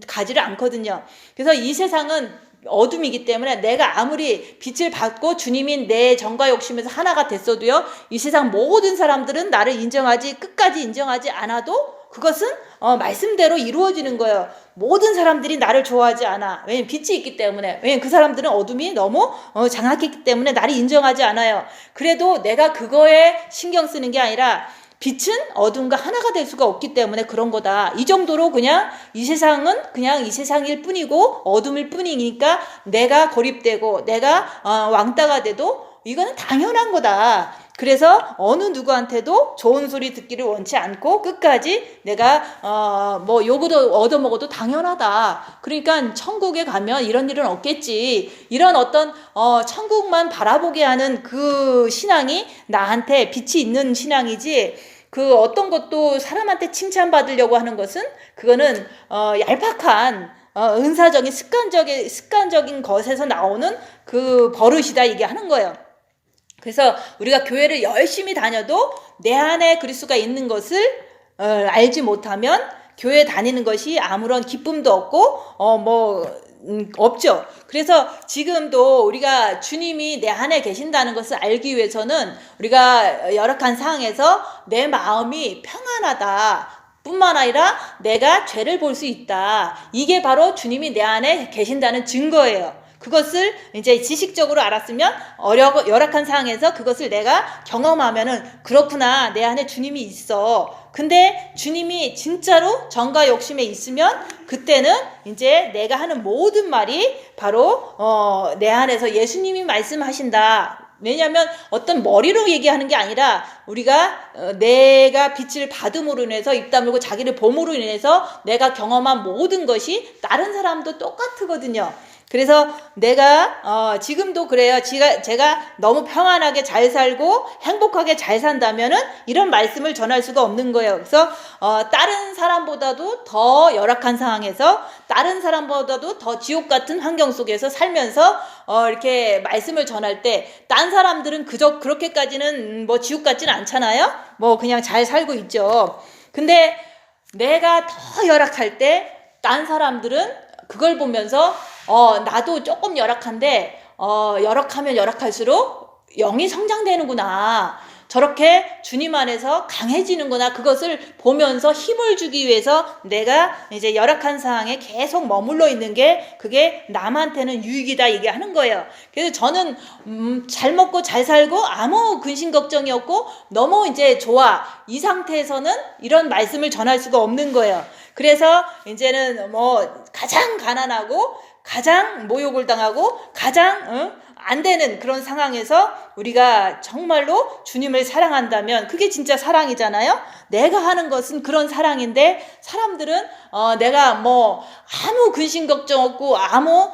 S1: 가지를 않거든요. 그래서 이 세상은 어둠이기 때문에 내가 아무리 빛을 받고 주님인 내 정과 욕심에서 하나가 됐어도요, 이 세상 모든 사람들은 나를 끝까지 인정하지 않아도 그것은 말씀대로 이루어지는 거예요. 모든 사람들이 나를 좋아하지 않아. 왜냐면 빛이 있기 때문에. 왜냐면 그 사람들은 어둠이 너무 장악했기 때문에 나를 인정하지 않아요. 그래도 내가 그거에 신경 쓰는 게 아니라 빛은 어둠과 하나가 될 수가 없기 때문에 그런 거다. 이 정도로 그냥 이 세상은 그냥 이 세상일 뿐이고 어둠일 뿐이니까 내가 고립되고 내가 왕따가 돼도 이거는 당연한 거다. 그래서 어느 누구한테도 좋은 소리 듣기를 원치 않고 끝까지 내가 요거도 얻어먹어도 당연하다. 그러니까 천국에 가면 이런 일은 없겠지. 이런 어떤 천국만 바라보게 하는 그 신앙이 나한테 빛이 있는 신앙이지, 그 어떤 것도 사람한테 칭찬받으려고 하는 것은 그거는 얄팍한 은사적인 습관적인 것에서 나오는 그 버릇이다 얘기하는 거예요. 그래서 우리가 교회를 열심히 다녀도 내 안에 그리스도가 있는 것을 알지 못하면 교회 다니는 것이 아무런 기쁨도 없고 없죠. 그래서 지금도 우리가 주님이 내 안에 계신다는 것을 알기 위해서는 우리가 열악한 상황에서 내 마음이 평안하다 뿐만 아니라 내가 죄를 볼 수 있다. 이게 바로 주님이 내 안에 계신다는 증거예요. 그것을 이제 지식적으로 알았으면 열악한 상황에서 그것을 내가 경험하면은 그렇구나, 내 안에 주님이 있어. 근데 주님이 진짜로 정과 욕심에 있으면 그때는 이제 내가 하는 모든 말이 바로 내 안에서 예수님이 말씀하신다. 왜냐하면 어떤 머리로 얘기하는 게 아니라 우리가 내가 빛을 받음으로 인해서 입 다물고 자기를 봄으로 인해서 내가 경험한 모든 것이 다른 사람도 똑같거든요. 그래서 내가 지금도 그래요. 제가 너무 평안하게 잘 살고 행복하게 잘 산다면은 이런 말씀을 전할 수가 없는 거예요. 그래서 다른 사람보다도 더 열악한 상황에서 다른 사람보다도 더 지옥 같은 환경 속에서 살면서 이렇게 말씀을 전할 때 딴 사람들은 그저 그렇게까지는 지옥 같지는 않잖아요. 그냥 잘 살고 있죠. 근데 내가 더 열악할 때 딴 사람들은 그걸 보면서 나도 조금 열악한데 열악하면 열악할수록 영이 성장되는구나. 저렇게 주님 안에서 강해지는구나. 그것을 보면서 힘을 주기 위해서 내가 이제 열악한 상황에 계속 머물러 있는 게 그게 남한테는 유익이다 얘기하는 거예요. 그래서 저는 잘 먹고 잘 살고 아무 근심 걱정이 없고 너무 이제 좋아. 이 상태에서는 이런 말씀을 전할 수가 없는 거예요. 그래서 이제는 가장 가난하고 가장 모욕을 당하고 가장 안 되는 그런 상황에서 우리가 정말로 주님을 사랑한다면 그게 진짜 사랑이잖아요. 내가 하는 것은 그런 사랑인데 사람들은 내가 아무 근심 걱정 없고 아무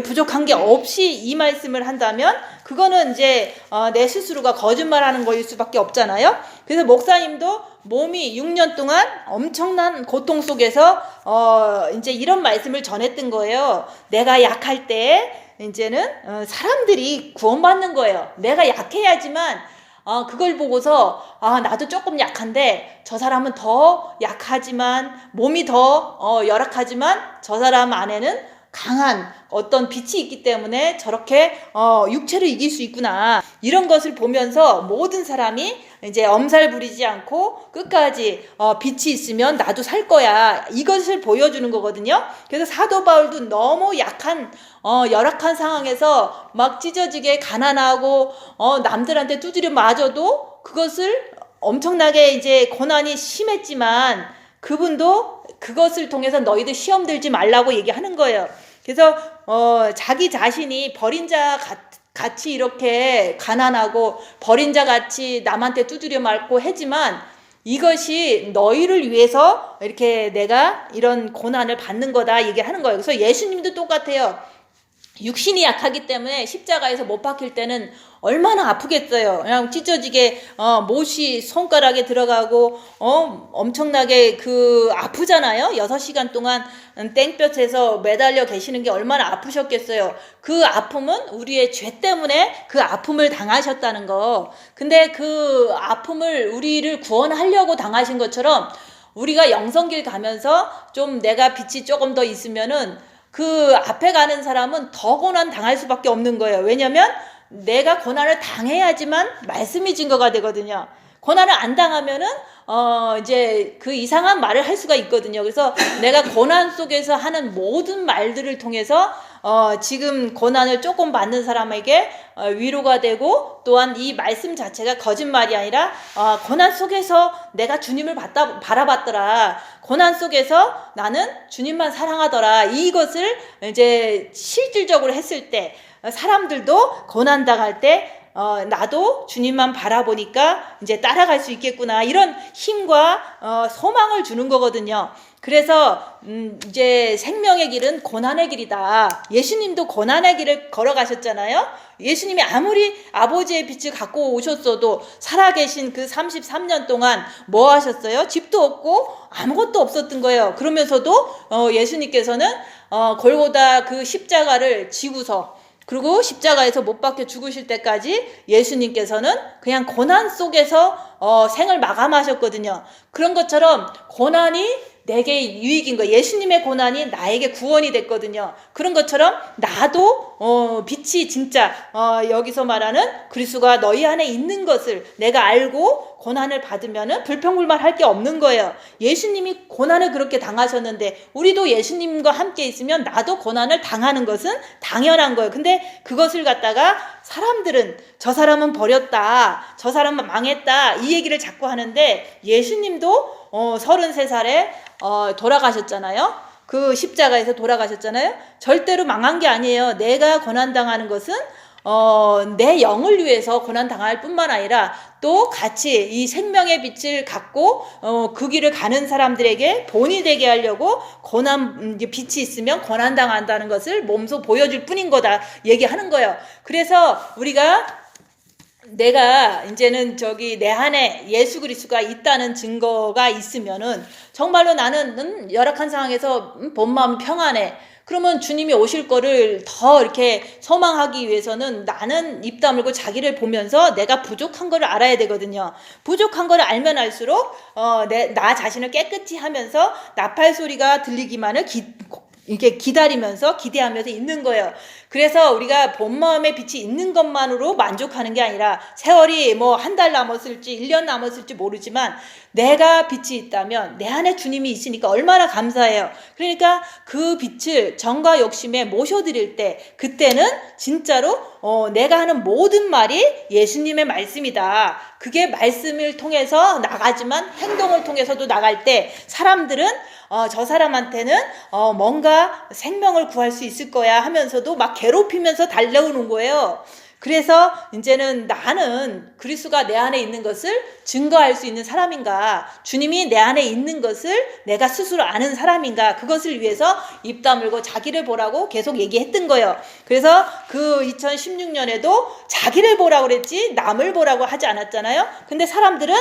S1: 부족한 게 없이 이 말씀을 한다면 그거는 이제 내 스스로가 거짓말하는 거일 수밖에 없잖아요. 그래서 목사님도 몸이 6년 동안 엄청난 고통 속에서 이제 이런 말씀을 전했던 거예요. 내가 약할 때 이제는 사람들이 구원받는 거예요. 내가 약해야지만 그걸 보고서 나도 조금 약한데 저 사람은 더 약하지만 몸이 더 열악하지만 저 사람 안에는 강한 어떤 빛이 있기 때문에 저렇게 육체를 이길 수 있구나. 이런 것을 보면서 모든 사람이 이제 엄살 부리지 않고 끝까지 빛이 있으면 나도 살 거야. 이것을 보여주는 거거든요. 그래서 사도 바울도 너무 약한 열악한 상황에서 막 찢어지게 가난하고 남들한테 두드려 맞아도 그것을 엄청나게 이제 고난이 심했지만 그분도 그것을 통해서 너희들 시험 들지 말라고 얘기하는 거예요. 그래서 자기 자신이 버린 자 같이 이렇게 가난하고 버린 자 같이 남한테 두드려 맞고 하지만 이것이 너희를 위해서 이렇게 내가 이런 고난을 받는 거다 얘기하는 거예요. 그래서 예수님도 똑같아요. 육신이 약하기 때문에 십자가에서 못 박힐 때는 얼마나 아프겠어요. 그냥 찢어지게 못이 손가락에 들어가고 엄청나게 아프잖아요. 6시간 동안 땡볕에서 매달려 계시는 게 얼마나 아프셨겠어요. 그 아픔은 우리의 죄 때문에 그 아픔을 당하셨다는 거. 근데 그 아픔을 우리를 구원하려고 당하신 것처럼 우리가 영성길 가면서 좀 내가 빛이 조금 더 있으면은 그 앞에 가는 사람은 더 고난 당할 수밖에 없는 거예요. 왜냐면 내가 고난을 당해야지만 말씀이 증거가 되거든요. 고난을 안 당하면은 이제 그 이상한 말을 할 수가 있거든요. 그래서 내가 고난 속에서 하는 모든 말들을 통해서 지금 고난을 조금 받는 사람에게 위로가 되고 또한 이 말씀 자체가 거짓말이 아니라 고난 속에서 내가 주님을 바라봤더라. 고난 속에서 나는 주님만 사랑하더라. 이것을 이제 실질적으로 했을 때 사람들도 고난 당할 때 나도 주님만 바라보니까 이제 따라갈 수 있겠구나. 이런 힘과 소망을 주는 거거든요. 그래서 이제 생명의 길은 고난의 길이다. 예수님도 고난의 길을 걸어가셨잖아요. 예수님이 아무리 아버지의 빛을 갖고 오셨어도 살아계신 그 33년 동안 뭐 하셨어요? 집도 없고 아무것도 없었던 거예요. 그러면서도 예수님께서는 골고다 그 십자가를 지고서 그리고 십자가에서 못 박혀 죽으실 때까지 예수님께서는 그냥 고난 속에서 생을 마감하셨거든요. 그런 것처럼 고난이 내게 유익인 거예요. 예수님의 고난이 나에게 구원이 됐거든요. 그런 것처럼 나도 빛이 진짜 여기서 말하는 그리스도가 너희 안에 있는 것을 내가 알고 고난을 받으면은 불평불만 할 게 없는 거예요. 예수님이 고난을 그렇게 당하셨는데 우리도 예수님과 함께 있으면 나도 고난을 당하는 것은 당연한 거예요. 근데 그것을 갖다가 사람들은 저 사람은 버렸다, 저 사람은 망했다 이 얘기를 자꾸 하는데 예수님도 33살에 돌아가셨잖아요. 그 십자가에서 돌아가셨잖아요. 절대로 망한 게 아니에요. 내가 고난당하는 것은 내 영을 위해서 고난당할 뿐만 아니라 또 같이 이 생명의 빛을 갖고 그 길을 가는 사람들에게 본이 되게 하려고 빛이 있으면 고난당한다는 것을 몸소 보여줄 뿐인 거다 얘기하는 거예요. 그래서 우리가 내가 이제는 내 안에 예수 그리스도가 있다는 증거가 있으면은 정말로 나는 열악한 상황에서 본 마음 평안해. 그러면 주님이 오실 거를 더 이렇게 소망하기 위해서는 나는 입 다물고 자기를 보면서 내가 부족한 거를 알아야 되거든요. 부족한 거를 알면 알수록 나 자신을 깨끗이 하면서 나팔 소리가 들리기만을 이렇게 기다리면서 기대하면서 있는 거예요. 그래서 우리가 본 마음의 빛이 있는 것만으로 만족하는 게 아니라 세월이 뭐 한 달 남았을지 1년 남았을지 모르지만 내가 빛이 있다면 내 안에 주님이 있으니까 얼마나 감사해요. 그러니까 그 빛을 정과 욕심에 모셔드릴 때 그때는 진짜로 내가 하는 모든 말이 예수님의 말씀이다. 그게 말씀을 통해서 나가지만 행동을 통해서도 나갈 때 사람들은 저 사람한테는 뭔가 생명을 구할 수 있을 거야 하면서도 막 괴롭히면서 달려오는 거예요. 그래서 이제는 나는 그리스도가 내 안에 있는 것을 증거할 수 있는 사람인가, 주님이 내 안에 있는 것을 내가 스스로 아는 사람인가, 그것을 위해서 입 다물고 자기를 보라고 계속 얘기했던 거예요. 그래서 그 2016년에도 자기를 보라고 그랬지 남을 보라고 하지 않았잖아요. 근데 사람들은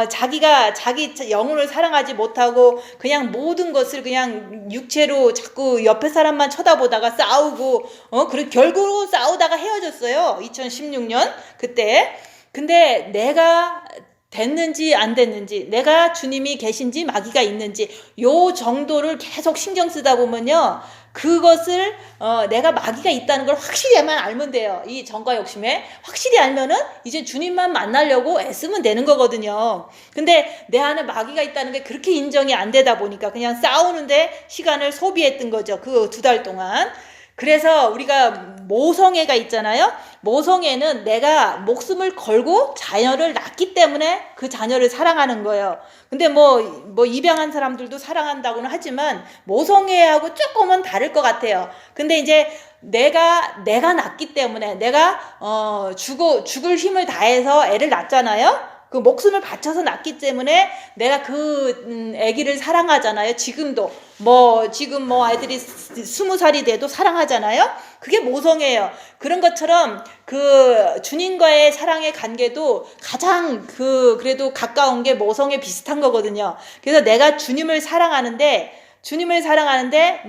S1: 자기가 자기 영혼을 사랑하지 못하고 그냥 모든 것을 그냥 육체로 자꾸 옆에 사람만 쳐다보다가 싸우고 그리고 결국은 싸우다가 헤어졌어요. 2016년 그때. 근데 내가 됐는지 안 됐는지, 내가 주님이 계신지 마귀가 있는지 요 정도를 계속 신경 쓰다 보면요 그것을 내가 마귀가 있다는 걸 확실히만 알면 돼요. 이 정과 욕심에 확실히 알면은 이제 주님만 만나려고 애쓰면 되는 거거든요. 근데 내 안에 마귀가 있다는 게 그렇게 인정이 안 되다 보니까 그냥 싸우는데 시간을 소비했던 거죠. 그 2달 동안. 그래서 우리가 모성애가 있잖아요. 모성애는 내가 목숨을 걸고 자녀를 낳기 때문에 그 자녀를 사랑하는 거예요. 근데 뭐 입양한 사람들도 사랑한다고는 하지만 모성애하고 조금은 다를 것 같아요. 근데 이제 내가 낳기 때문에 내가 죽을 힘을 다해서 애를 낳잖아요. 그 목숨을 바쳐서 낳기 때문에 내가 그 아기를 사랑하잖아요. 지금도 지금 아이들이 20살이 돼도 사랑하잖아요. 그게 모성애예요. 그런 것처럼 그 주님과의 사랑의 관계도 가장 그래도 가까운 게 모성애 비슷한 거거든요. 그래서 내가 주님을 사랑하는데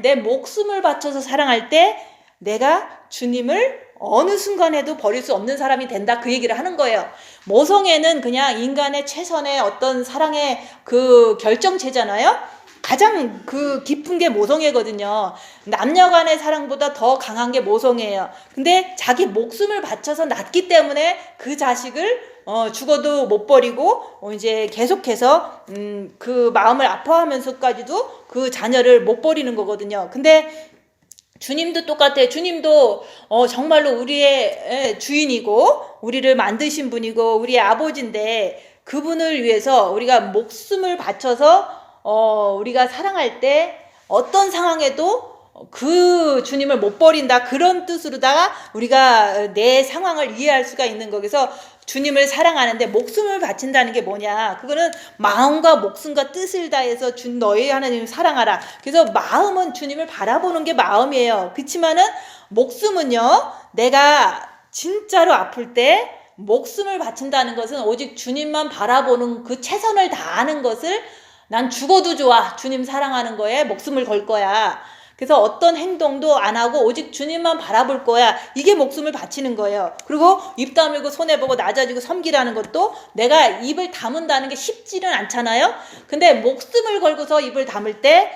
S1: 내 목숨을 바쳐서 사랑할 때 내가 주님을 어느 순간에도 버릴 수 없는 사람이 된다, 그 얘기를 하는 거예요. 모성애는 그냥 인간의 최선의 어떤 사랑의 그 결정체잖아요. 가장 그 깊은 게 모성애거든요. 남녀 간의 사랑보다 더 강한 게 모성애예요. 근데 자기 목숨을 바쳐서 낳기 때문에 그 자식을 죽어도 못 버리고 이제 계속해서 그 마음을 아파하면서까지도 그 자녀를 못 버리는 거거든요. 근데 주님도 똑같아요. 주님도 정말로 우리의 주인이고 우리를 만드신 분이고 우리의 아버지인데 그분을 위해서 우리가 목숨을 바쳐서 우리가 사랑할 때 어떤 상황에도 그 주님을 못 버린다, 그런 뜻으로다가 우리가 내 상황을 이해할 수가 있는 거기서 주님을 사랑하는데 목숨을 바친다는 게 뭐냐, 그거는 마음과 목숨과 뜻을 다해서 너희 하나님을 사랑하라. 그래서 마음은 주님을 바라보는 게 마음이에요. 그렇지만은 목숨은요, 내가 진짜로 아플 때 목숨을 바친다는 것은 오직 주님만 바라보는 그 최선을 다하는 것을, 난 죽어도 좋아, 주님 사랑하는 거에 목숨을 걸 거야. 그래서 어떤 행동도 안 하고 오직 주님만 바라볼 거야. 이게 목숨을 바치는 거예요. 그리고 입 다물고 손해보고 낮아지고 섬기라는 것도 내가 입을 다문다는 게 쉽지는 않잖아요. 근데 목숨을 걸고서 입을 다물 때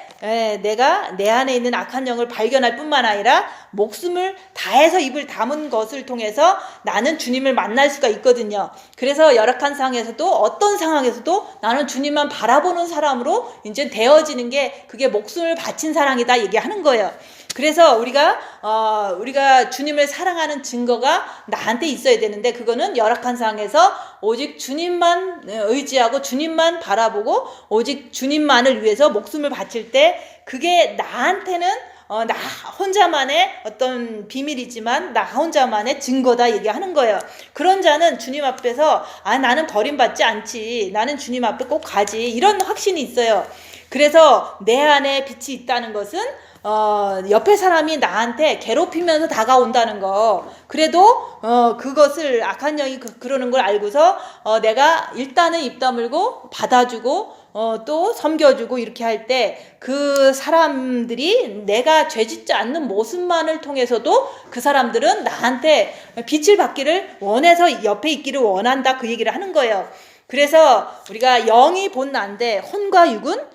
S1: 내가 내 안에 있는 악한 영을 발견할 뿐만 아니라 목숨을 다해서 입을 담은 것을 통해서 나는 주님을 만날 수가 있거든요. 그래서 열악한 상황에서도 어떤 상황에서도 나는 주님만 바라보는 사람으로 이제 되어지는 게, 그게 목숨을 바친 사랑이다 얘기하는 거예요. 그래서 우리가 주님을 사랑하는 증거가 나한테 있어야 되는데, 그거는 열악한 상황에서 오직 주님만 의지하고 주님만 바라보고 오직 주님만을 위해서 목숨을 바칠 때, 그게 나한테는 나 혼자만의 어떤 비밀이지만 나 혼자만의 증거다 얘기하는 거예요. 그런 자는 주님 앞에서 나는 버림받지 않지, 나는 주님 앞에 꼭 가지, 이런 확신이 있어요. 그래서 내 안에 빛이 있다는 것은 옆에 사람이 나한테 괴롭히면서 다가온다는 거, 그래도 그것을 악한 영이 그러는 걸 알고서 내가 일단은 입 다물고 받아주고 또 섬겨주고 이렇게 할 때 그 사람들이 내가 죄짓지 않는 모습만을 통해서도 그 사람들은 나한테 빛을 받기를 원해서 옆에 있기를 원한다, 그 얘기를 하는 거예요. 그래서 우리가 영이 본난데 혼과 육은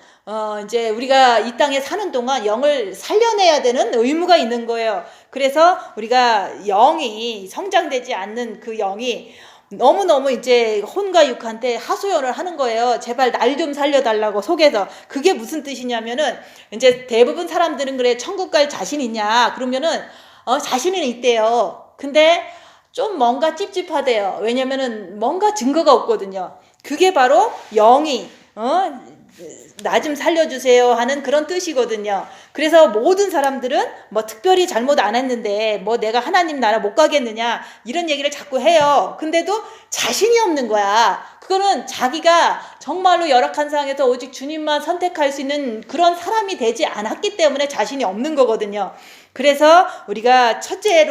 S1: 이제 우리가 이 땅에 사는 동안 영을 살려내야 되는 의무가 있는 거예요. 그래서 우리가 영이 성장되지 않는 그 영이 너무너무 이제 혼과 육한테 하소연을 하는 거예요. 제발 날 좀 살려달라고 속에서. 그게 무슨 뜻이냐면은, 이제 대부분 사람들은 그래, 천국 갈 자신 있냐 그러면은 자신은 있대요. 근데 좀 뭔가 찝찝하대요. 왜냐면은 뭔가 증거가 없거든요. 그게 바로 영이 나 좀 살려주세요 하는 그런 뜻이거든요. 그래서 모든 사람들은 특별히 잘못 안 했는데 내가 하나님 나라 못 가겠느냐 이런 얘기를 자꾸 해요. 근데도 자신이 없는 거야. 그거는 자기가 정말로 열악한 상황에서 오직 주님만 선택할 수 있는 그런 사람이 되지 않았기 때문에 자신이 없는 거거든요. 그래서 우리가 첫째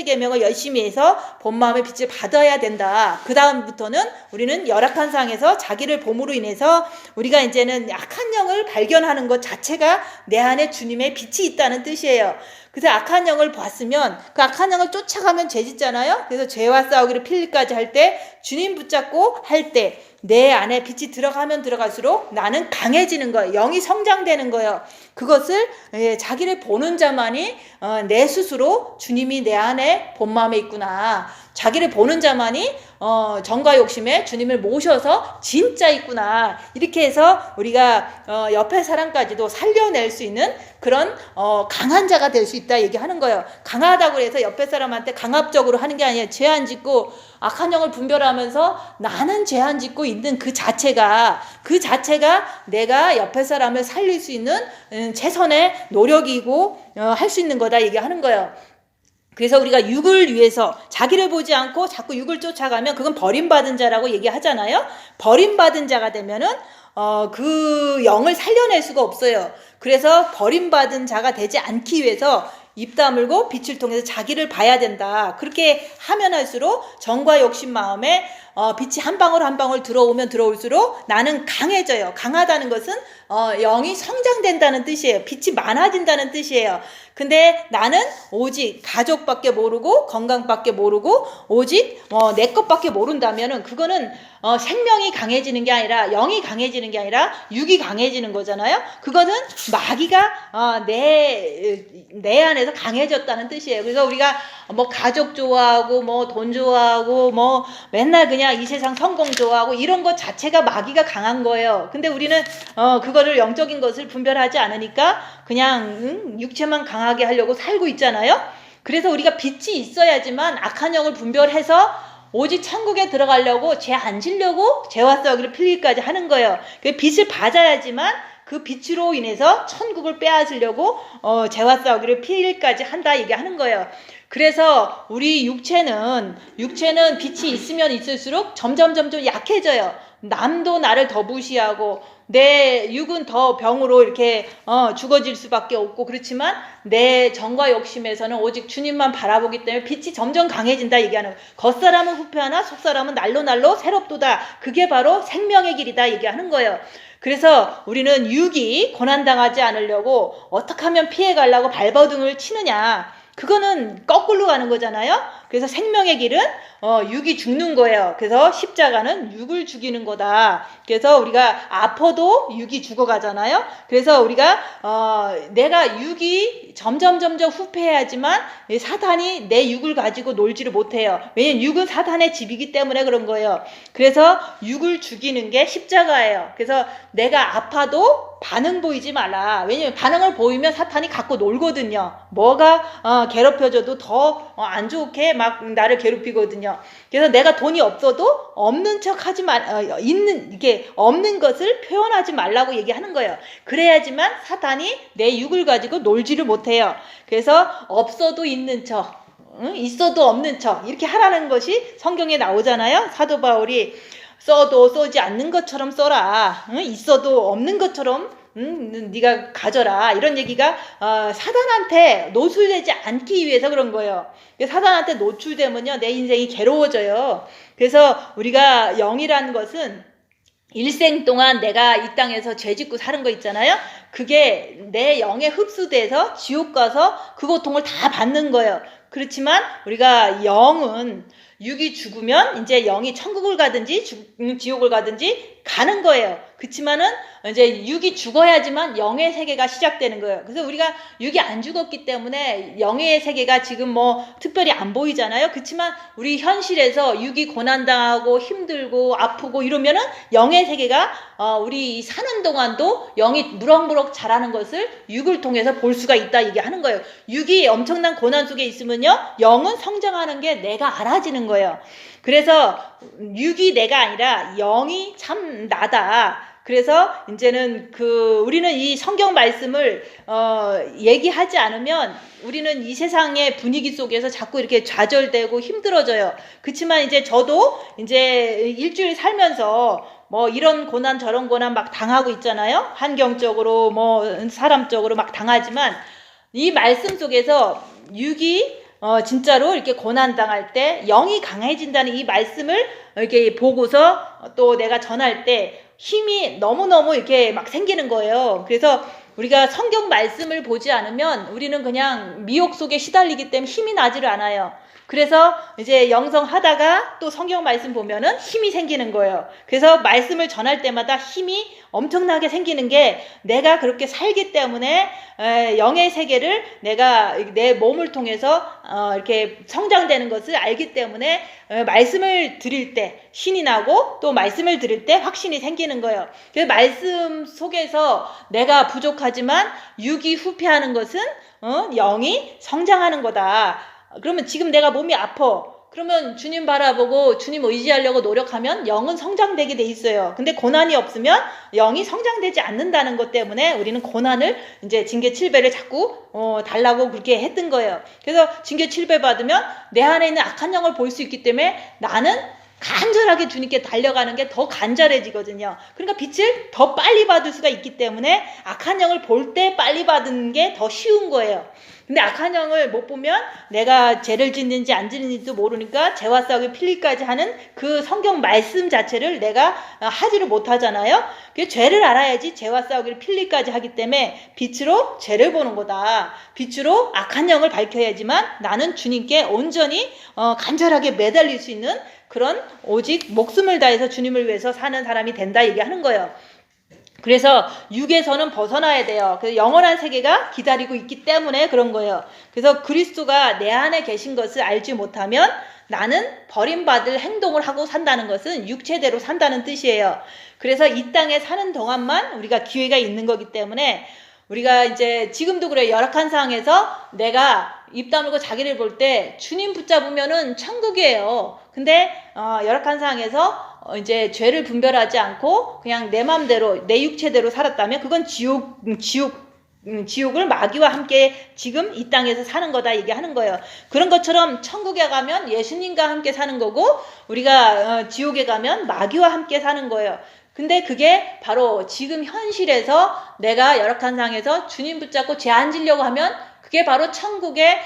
S1: 계명을 열심히 해서 본 마음의 빛을 받아야 된다. 그 다음부터는 우리는 열악한 상황에서 자기를 봄으로 인해서 우리가 이제는 악한 영을 발견하는 것 자체가 내 안에 주님의 빛이 있다는 뜻이에요. 그래서 악한 영을 봤으면 그 악한 영을 쫓아가면 죄 짓잖아요. 그래서 죄와 싸우기를 필리까지 할 때 주님 붙잡고 할 때 내 안에 빛이 들어가면 들어갈수록 나는 강해지는 거예요. 영이 성장되는 거예요. 그것을 자기를 보는 자만이 내 스스로 주님이 내 안에 본 마음에 있구나. 자기를 보는 자만이 정과 욕심에 주님을 모셔서 진짜 있구나. 이렇게 해서 우리가 옆에 사람까지도 살려낼 수 있는 그런 강한 자가 될 수 있다 얘기하는 거예요. 강하다고 해서 옆에 사람한테 강압적으로 하는 게 아니에요. 죄 안 짓고 악한 영을 분별하면서 나는 죄 안 짓고 있는 그 자체가 내가 옆에 사람을 살릴 수 있는 최선의 노력이고 할 수 있는 거다 얘기하는 거예요. 그래서 우리가 육을 위해서 자기를 보지 않고 자꾸 육을 쫓아가면 그건 버림받은 자라고 얘기하잖아요. 버림받은 자가 되면은 그 영을 살려낼 수가 없어요. 그래서 버림받은 자가 되지 않기 위해서 입 다물고 빛을 통해서 자기를 봐야 된다. 그렇게 하면 할수록 정과 욕심 마음에 빛이 한 방울 한 방울 들어오면 들어올수록 나는 강해져요. 강하다는 것은 영이 성장된다는 뜻이에요. 빛이 많아진다는 뜻이에요. 근데 나는 오직 가족밖에 모르고 건강밖에 모르고 오직 내 것밖에 모른다면은 그거는 생명이 강해지는 게 아니라 영이 강해지는 게 아니라 육이 강해지는 거잖아요. 그거는 마귀가 내 안에서 강해졌다는 뜻이에요. 그래서 우리가 뭐 가족 좋아하고 뭐 돈 좋아하고 뭐 맨날 그냥 이 세상 성공 좋아하고 이런 것 자체가 마귀가 강한 거예요. 근데 우리는 그거를 영적인 것을 분별하지 않으니까 그냥 육체만 강하게 하려고 살고 있잖아요. 그래서 우리가 빛이 있어야지만 악한 영을 분별해서 오직 천국에 들어가려고 죄 안 지려고 죄와 싸우기를 필기까지 하는 거예요. 그 빛을 받아야지만 그 빛으로 인해서 천국을 빼앗으려고 죄와 싸우기를 필기까지 한다 얘기하는 거예요. 그래서 우리 육체는 빛이 있으면 있을수록 점점 약해져요. 남도 나를 더 무시하고 내 육은 더 병으로 이렇게 죽어질 수밖에 없고 그렇지만 내 정과 욕심에서는 오직 주님만 바라보기 때문에 빛이 점점 강해진다 얘기하는 거예요. 겉사람은 후패하나 속사람은 날로 새롭도다. 그게 바로 생명의 길이다 얘기하는 거예요. 그래서 우리는 육이 고난당하지 않으려고 어떻게 하면 피해가려고 발버둥을 치느냐. 그거는 거꾸로 가는 거잖아요. 그래서 생명의 길은 육이 죽는 거예요. 그래서 십자가는 육을 죽이는 거다. 그래서 우리가 아파도 육이 죽어가잖아요. 그래서 우리가 내가 육이 점점 후패해야지만 사탄이 내 육을 가지고 놀지를 못해요. 왜냐면 육은 사탄의 집이기 때문에 그런 거예요. 그래서 육을 죽이는 게 십자가예요. 그래서 내가 아파도 반응 보이지 말라. 왜냐면 반응을 보이면 사탄이 갖고 놀거든요. 뭐가 괴롭혀져도 더 안 좋게 막 나를 괴롭히거든요. 그래서 내가 돈이 없어도 없는 척 하지 이게 없는 것을 표현하지 말라고 얘기하는 거예요. 그래야지만 사탄이 내 육을 가지고 놀지를 못해요. 그래서 없어도 있는 척, 있어도 없는 척 이렇게 하라는 것이 성경에 나오잖아요. 사도 바울이 써도 써지 않는 것처럼 써라. 있어도 없는 것처럼 네가 가져라. 이런 얘기가 사단한테 노출되지 않기 위해서 그런 거예요. 사단한테 노출되면요 내 인생이 괴로워져요. 그래서 우리가 영이라는 것은 일생 동안 내가 이 땅에서 죄 짓고 사는 거 있잖아요. 그게 내 영에 흡수돼서 지옥 가서 그 고통을 다 받는 거예요. 그렇지만 우리가 영은 육이 죽으면 이제 영이 천국을 가든지 지옥을 가든지 가는 거예요. 그렇지만은 이제 육이 죽어야지만 영의 세계가 시작되는 거예요. 그래서 우리가 육이 안 죽었기 때문에 영의 세계가 지금 뭐 특별히 안 보이잖아요. 그렇지만 우리 현실에서 육이 고난당하고 힘들고 아프고 이러면은 영의 세계가 우리 사는 동안도 영이 무럭무럭 자라는 것을 육을 통해서 볼 수가 있다 얘기하는 거예요. 육이 엄청난 고난 속에 있으면요 영은 성장하는 게 내가 알아지는 거예요. 그래서 육이 내가 아니라 영이 참 나다. 그래서 이제는 우리는 이 성경 말씀을 얘기하지 않으면 우리는 이 세상의 분위기 속에서 자꾸 이렇게 좌절되고 힘들어져요. 그렇지만 이제 저도 이제 일주일 살면서 뭐 이런 고난 저런 고난 막 당하고 있잖아요. 환경적으로 뭐 사람적으로 막 당하지만 이 말씀 속에서 육이 진짜로 이렇게 고난당할 때 영이 강해진다는 이 말씀을 이렇게 보고서 또 내가 전할 때 힘이 너무너무 이렇게 막 생기는 거예요. 그래서 우리가 성경 말씀을 보지 않으면 우리는 그냥 미혹 속에 시달리기 때문에 힘이 나지를 않아요. 그래서 이제 영성하다가 또 성경 말씀 보면은 힘이 생기는 거예요. 그래서 말씀을 전할 때마다 힘이 엄청나게 생기는 게 내가 그렇게 살기 때문에 영의 세계를 내가 내 몸을 통해서 이렇게 성장되는 것을 알기 때문에 말씀을 드릴 때 신이 나고 또 말씀을 들을 때 확신이 생기는 거예요. 그 말씀 속에서 내가 부족하지만 육이 후패하는 것은 영이 성장하는 거다. 그러면 지금 내가 몸이 아파. 그러면 주님 바라보고 주님 의지하려고 노력하면 영은 성장되게 돼 있어요. 근데 고난이 없으면 영이 성장되지 않는다는 것 때문에 우리는 고난을 이제 징계 7배를 자꾸 달라고 그렇게 했던 거예요. 그래서 징계 7배 받으면 내 안에 있는 악한 영을 볼 수 있기 때문에 나는 간절하게 주님께 달려가는 게 더 간절해지거든요. 그러니까 빛을 더 빨리 받을 수가 있기 때문에 악한 영을 볼 때 빨리 받는 게 더 쉬운 거예요. 근데 악한 영을 못 보면 내가 죄를 짓는지 안 짓는지도 모르니까 죄와 싸우기 필리까지 하는 그 성경 말씀 자체를 내가 하지를 못하잖아요. 그 죄를 알아야지 죄와 싸우기를 필리까지 하기 때문에 빛으로 죄를 보는 거다. 빛으로 악한 영을 밝혀야지만 나는 주님께 온전히 간절하게 매달릴 수 있는 그런 오직 목숨을 다해서 주님을 위해서 사는 사람이 된다 얘기하는 거예요. 그래서 육에서는 벗어나야 돼요. 그래서 영원한 세계가 기다리고 있기 때문에 그런 거예요. 그래서 그리스도가 내 안에 계신 것을 알지 못하면 나는 버림받을 행동을 하고 산다는 것은 육체대로 산다는 뜻이에요. 그래서 이 땅에 사는 동안만 우리가 기회가 있는 거기 때문에 우리가 이제 지금도 그래요. 열악한 상황에서 내가 입 다물고 자기를 볼 때 주님 붙잡으면은 천국이에요. 근데 열악한 상황에서 이제 죄를 분별하지 않고 그냥 내 맘대로 내 육체대로 살았다면 그건 지옥을 마귀와 함께 지금 이 땅에서 사는 거다 얘기하는 거예요. 그런 것처럼 천국에 가면 예수님과 함께 사는 거고 우리가 지옥에 가면 마귀와 함께 사는 거예요. 근데 그게 바로 지금 현실에서 내가 열악한 상황에서 주님 붙잡고 죄 안 지려고 하면 그게 바로 천국의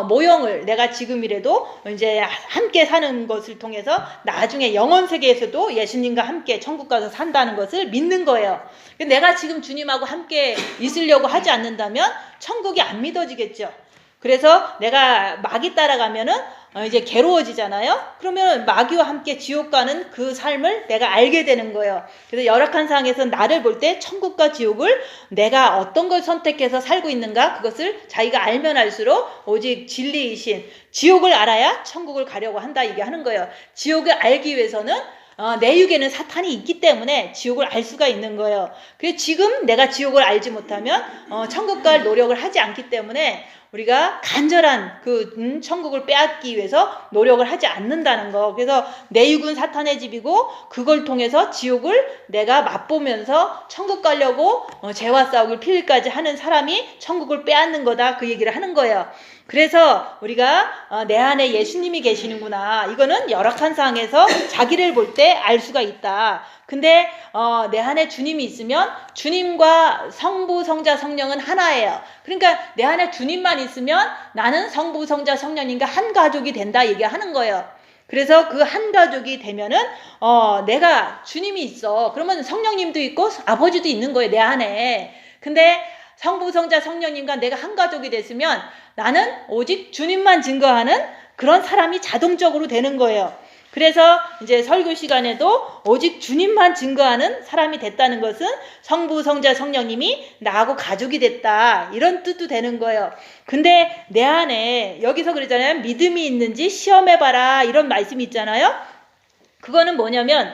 S1: 모형을 내가 지금이라도 이제 함께 사는 것을 통해서 나중에 영원 세계에서도 예수님과 함께 천국 가서 산다는 것을 믿는 거예요. 내가 지금 주님하고 함께 있으려고 하지 않는다면 천국이 안 믿어지겠죠. 그래서 내가 마귀 따라가면은 이제 괴로워지잖아요. 그러면 마귀와 함께 지옥 가는 그 삶을 내가 알게 되는 거예요. 그래서 열악한 상황에서 나를 볼 때 천국과 지옥을 내가 어떤 걸 선택해서 살고 있는가 그것을 자기가 알면 알수록 오직 진리이신 지옥을 알아야 천국을 가려고 한다 얘기하는 거예요. 지옥을 알기 위해서는 내 육에는 사탄이 있기 때문에 지옥을 알 수가 있는 거예요. 그래서 지금 내가 지옥을 알지 못하면 천국 갈 노력을 하지 않기 때문에 우리가 간절한 그 천국을 빼앗기 위해서 노력을 하지 않는다는 거. 그래서 내 육은 사탄의 집이고 그걸 통해서 지옥을 내가 맛보면서 천국 가려고 죄와 싸우기를 필리까지 하는 사람이 천국을 빼앗는 거다 그 얘기를 하는 거예요. 그래서 우리가 내 안에 예수님이 계시는구나. 이거는 열악한 상황에서 자기를 볼 때 알 수가 있다. 근데 내 안에 주님이 있으면 주님과 성부, 성자, 성령은 하나예요. 그러니까 내 안에 주님만 있으면 나는 성부, 성자, 성령님과 한 가족이 된다 얘기하는 거예요. 그래서 그 한 가족이 되면은 내가 주님이 있어. 그러면 성령님도 있고 아버지도 있는 거예요. 내 안에. 근데 성부, 성자, 성령님과 내가 한 가족이 됐으면 나는 오직 주님만 증거하는 그런 사람이 자동적으로 되는 거예요. 그래서 이제 설교 시간에도 오직 주님만 증거하는 사람이 됐다는 것은 성부, 성자, 성령님이 나하고 가족이 됐다 이런 뜻도 되는 거예요. 근데 내 안에 여기서 그러잖아요. 믿음이 있는지 시험해봐라 이런 말씀이 있잖아요. 그거는 뭐냐면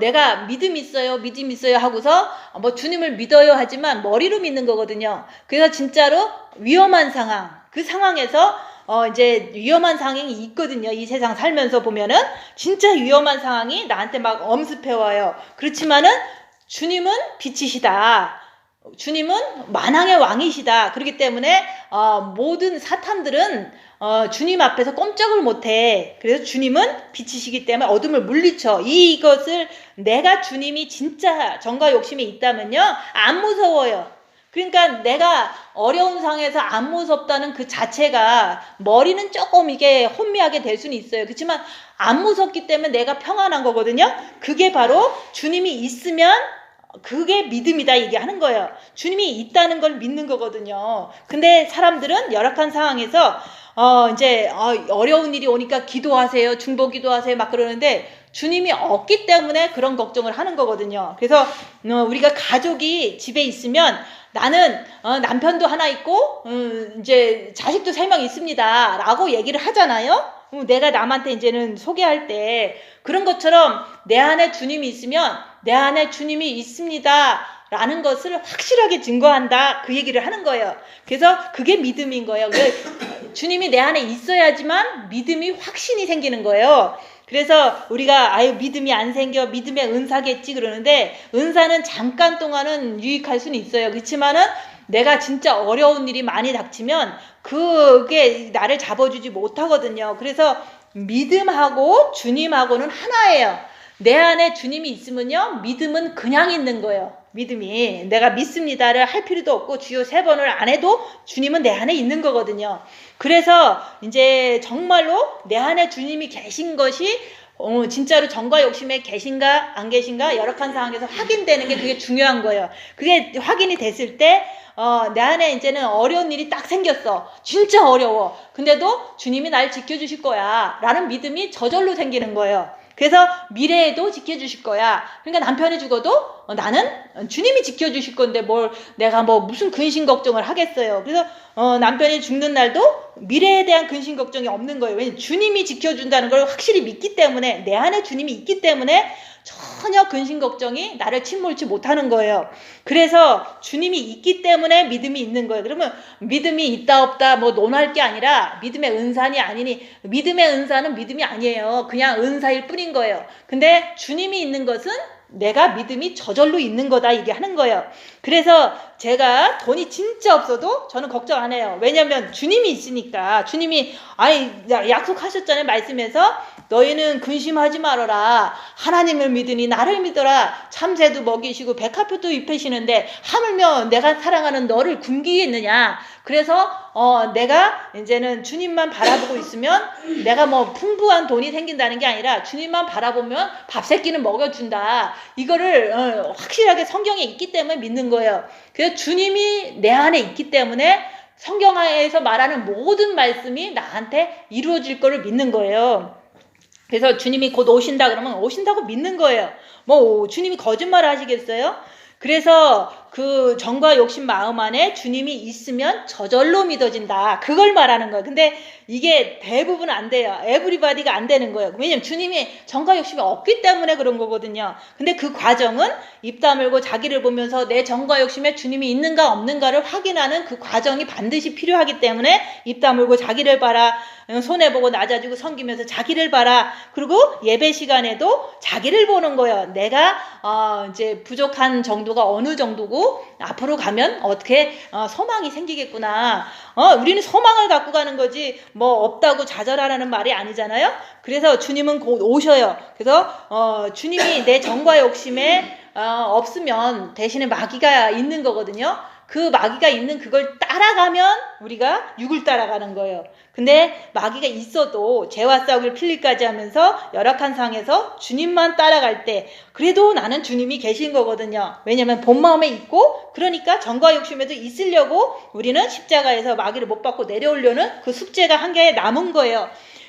S1: 내가 믿음 있어요 하고서 뭐 주님을 믿어요 하지만 머리로 믿는 거거든요. 그래서 진짜로 위험한 상황, 그 상황에서 이제 위험한 상황이 있거든요. 이 세상 살면서 보면은 진짜 위험한 상황이 나한테 막 엄습해와요. 그렇지만은 주님은 빛이시다. 주님은 만왕의 왕이시다. 그렇기 때문에 모든 사탄들은 주님 앞에서 꼼짝을 못해. 그래서 주님은 빛이시기 때문에 어둠을 물리쳐. 이것을 내가 주님이 진짜 정과 욕심이 있다면요 안 무서워요. 그러니까 내가 어려운 상황에서 안 무섭다는 그 자체가 머리는 조금 이게 혼미하게 될 수는 있어요. 그렇지만 안 무섭기 때문에 내가 평안한 거거든요. 그게 바로 주님이 있으면 그게 믿음이다 얘기하는 거예요. 주님이 있다는 걸 믿는 거거든요. 근데 사람들은 열악한 상황에서 이제 어려운 일이 오니까 기도하세요. 중보 기도하세요. 막 그러는데 주님이 없기 때문에 그런 걱정을 하는 거거든요. 그래서 우리가 가족이 집에 있으면 나는 남편도 하나 있고 이제 자식도 3명 있습니다. 라고 얘기를 하잖아요. 내가 남한테 이제는 소개할 때 그런 것처럼 내 안에 주님이 있으면 내 안에 주님이 있습니다. 라는 것을 확실하게 증거한다. 그 얘기를 하는 거예요. 그래서 그게 믿음인 거예요. 주님이 내 안에 있어야지만 믿음이 확신이 생기는 거예요. 그래서 우리가 믿음이 안 생겨 믿음의 은사겠지 그러는데 은사는 잠깐 동안은 유익할 수는 있어요. 그렇지만은 내가 진짜 어려운 일이 많이 닥치면 그게 나를 잡아주지 못하거든요. 그래서 믿음하고 주님하고는 하나예요. 내 안에 주님이 있으면요 믿음은 그냥 있는 거예요. 믿음이 내가 믿습니다를 할 필요도 없고 주여 3번을 안 해도 주님은 내 안에 있는 거거든요. 그래서 이제 정말로 내 안에 주님이 계신 것이 진짜로 정과 욕심에 계신가 안 계신가 열악한 상황에서 확인되는 게 그게 중요한 거예요. 그게 확인이 됐을 때 내 안에 이제는 어려운 일이 딱 생겼어. 진짜 어려워. 근데도 주님이 날 지켜주실 거야 라는 믿음이 저절로 생기는 거예요. 그래서 미래에도 지켜주실 거야. 그러니까 남편이 죽어도 나는 주님이 지켜주실 건데 뭘 내가 무슨 근심 걱정을 하겠어요. 그래서 남편이 죽는 날도 미래에 대한 근심 걱정이 없는 거예요. 왜냐면 주님이 지켜준다는 걸 확실히 믿기 때문에 내 안에 주님이 있기 때문에 전혀 근심 걱정이 나를 침몰치 못하는 거예요. 그래서 주님이 있기 때문에 믿음이 있는 거예요. 그러면 믿음이 있다 없다 논할 게 아니라 믿음의 은사니 아니니 믿음의 은사는 믿음이 아니에요. 그냥 은사일 뿐인 거예요. 근데 주님이 있는 것은 내가 믿음이 저절로 있는 거다 이게 하는 거예요. 그래서 제가 돈이 진짜 없어도 저는 걱정 안 해요. 왜냐면 주님이 있으니까. 주님이 약속하셨잖아요. 말씀에서 너희는 근심하지 말아라. 하나님을 믿으니 나를 믿어라. 참새도 먹이시고 백합표도 입히시는데 하물며 내가 사랑하는 너를 굶기겠느냐. 그래서 내가 이제는 주님만 바라보고 있으면 내가 풍부한 돈이 생긴다는 게 아니라 주님만 바라보면 밥 새끼는 먹여준다. 이거를 확실하게 성경에 있기 때문에 믿는 거예요. 그래서 주님이 내 안에 있기 때문에 성경에서 말하는 모든 말씀이 나한테 이루어질 거를 믿는 거예요. 그래서 주님이 곧 오신다 그러면 오신다고 믿는 거예요. 주님이 거짓말 하시겠어요? 그래서 그 정과 욕심 마음 안에 주님이 있으면 저절로 믿어진다. 그걸 말하는 거예요. 근데 이게 대부분 안 돼요. 에브리바디가 안 되는 거예요. 왜냐면 주님이 정과 욕심이 없기 때문에 그런 거거든요. 근데 그 과정은 입 다물고 자기를 보면서 내 정과 욕심에 주님이 있는가 없는가를 확인하는 그 과정이 반드시 필요하기 때문에 입 다물고 자기를 봐라. 손해보고 낮아지고 섬기면서 자기를 봐라. 그리고 예배 시간에도 자기를 보는 거예요. 내가 이제 부족한 정도가 어느 정도고 앞으로 가면 어떻게 소망이 생기겠구나. 우리는 소망을 갖고 가는 거지 없다고 좌절하라는 말이 아니잖아요. 그래서 주님은 곧 오셔요. 그래서 주님이 내 정과 욕심에 없으면 대신에 마귀가 있는 거거든요. 그 마귀가 있는 그걸 따라가면 우리가 육을 따라가는 거예요. 근데 마귀가 있어도 죄와 싸움을 필리까지 하면서 열악한 상에서 주님만 따라갈 때 그래도 나는 주님이 계신 거거든요. 왜냐면 본 마음에 있고 그러니까 정과 욕심에도 있으려고 우리는 십자가에서 마귀를 못 받고 내려오려는 그 숙제가 한계에 남은 거예요.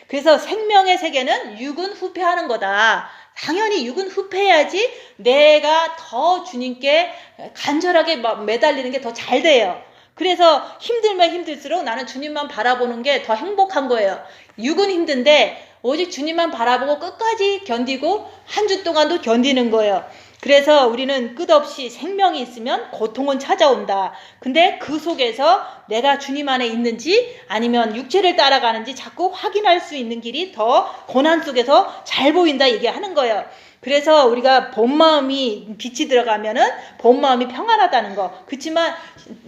S1: 그래서 생명의 세계는 육은 후패하는 거다. 당연히 육은 후패해야지 내가 더 주님께 간절하게 매달리는 게 더 잘 돼요. 그래서 힘들면 힘들수록 나는 주님만 바라보는 게 더 행복한 거예요. 육은 힘든데 오직 주님만 바라보고 끝까지 견디고 한 주 동안도 견디는 거예요. 그래서 우리는 끝없이 생명이 있으면 고통은 찾아온다. 근데 그 속에서 내가 주님 안에 있는지 아니면 육체를 따라가는지 자꾸 확인할 수 있는 길이 더 고난 속에서 잘 보인다 얘기하는 거예요. 그래서 우리가 본 마음이 빛이 들어가면은 본 마음이 평안하다는 거. 그렇지만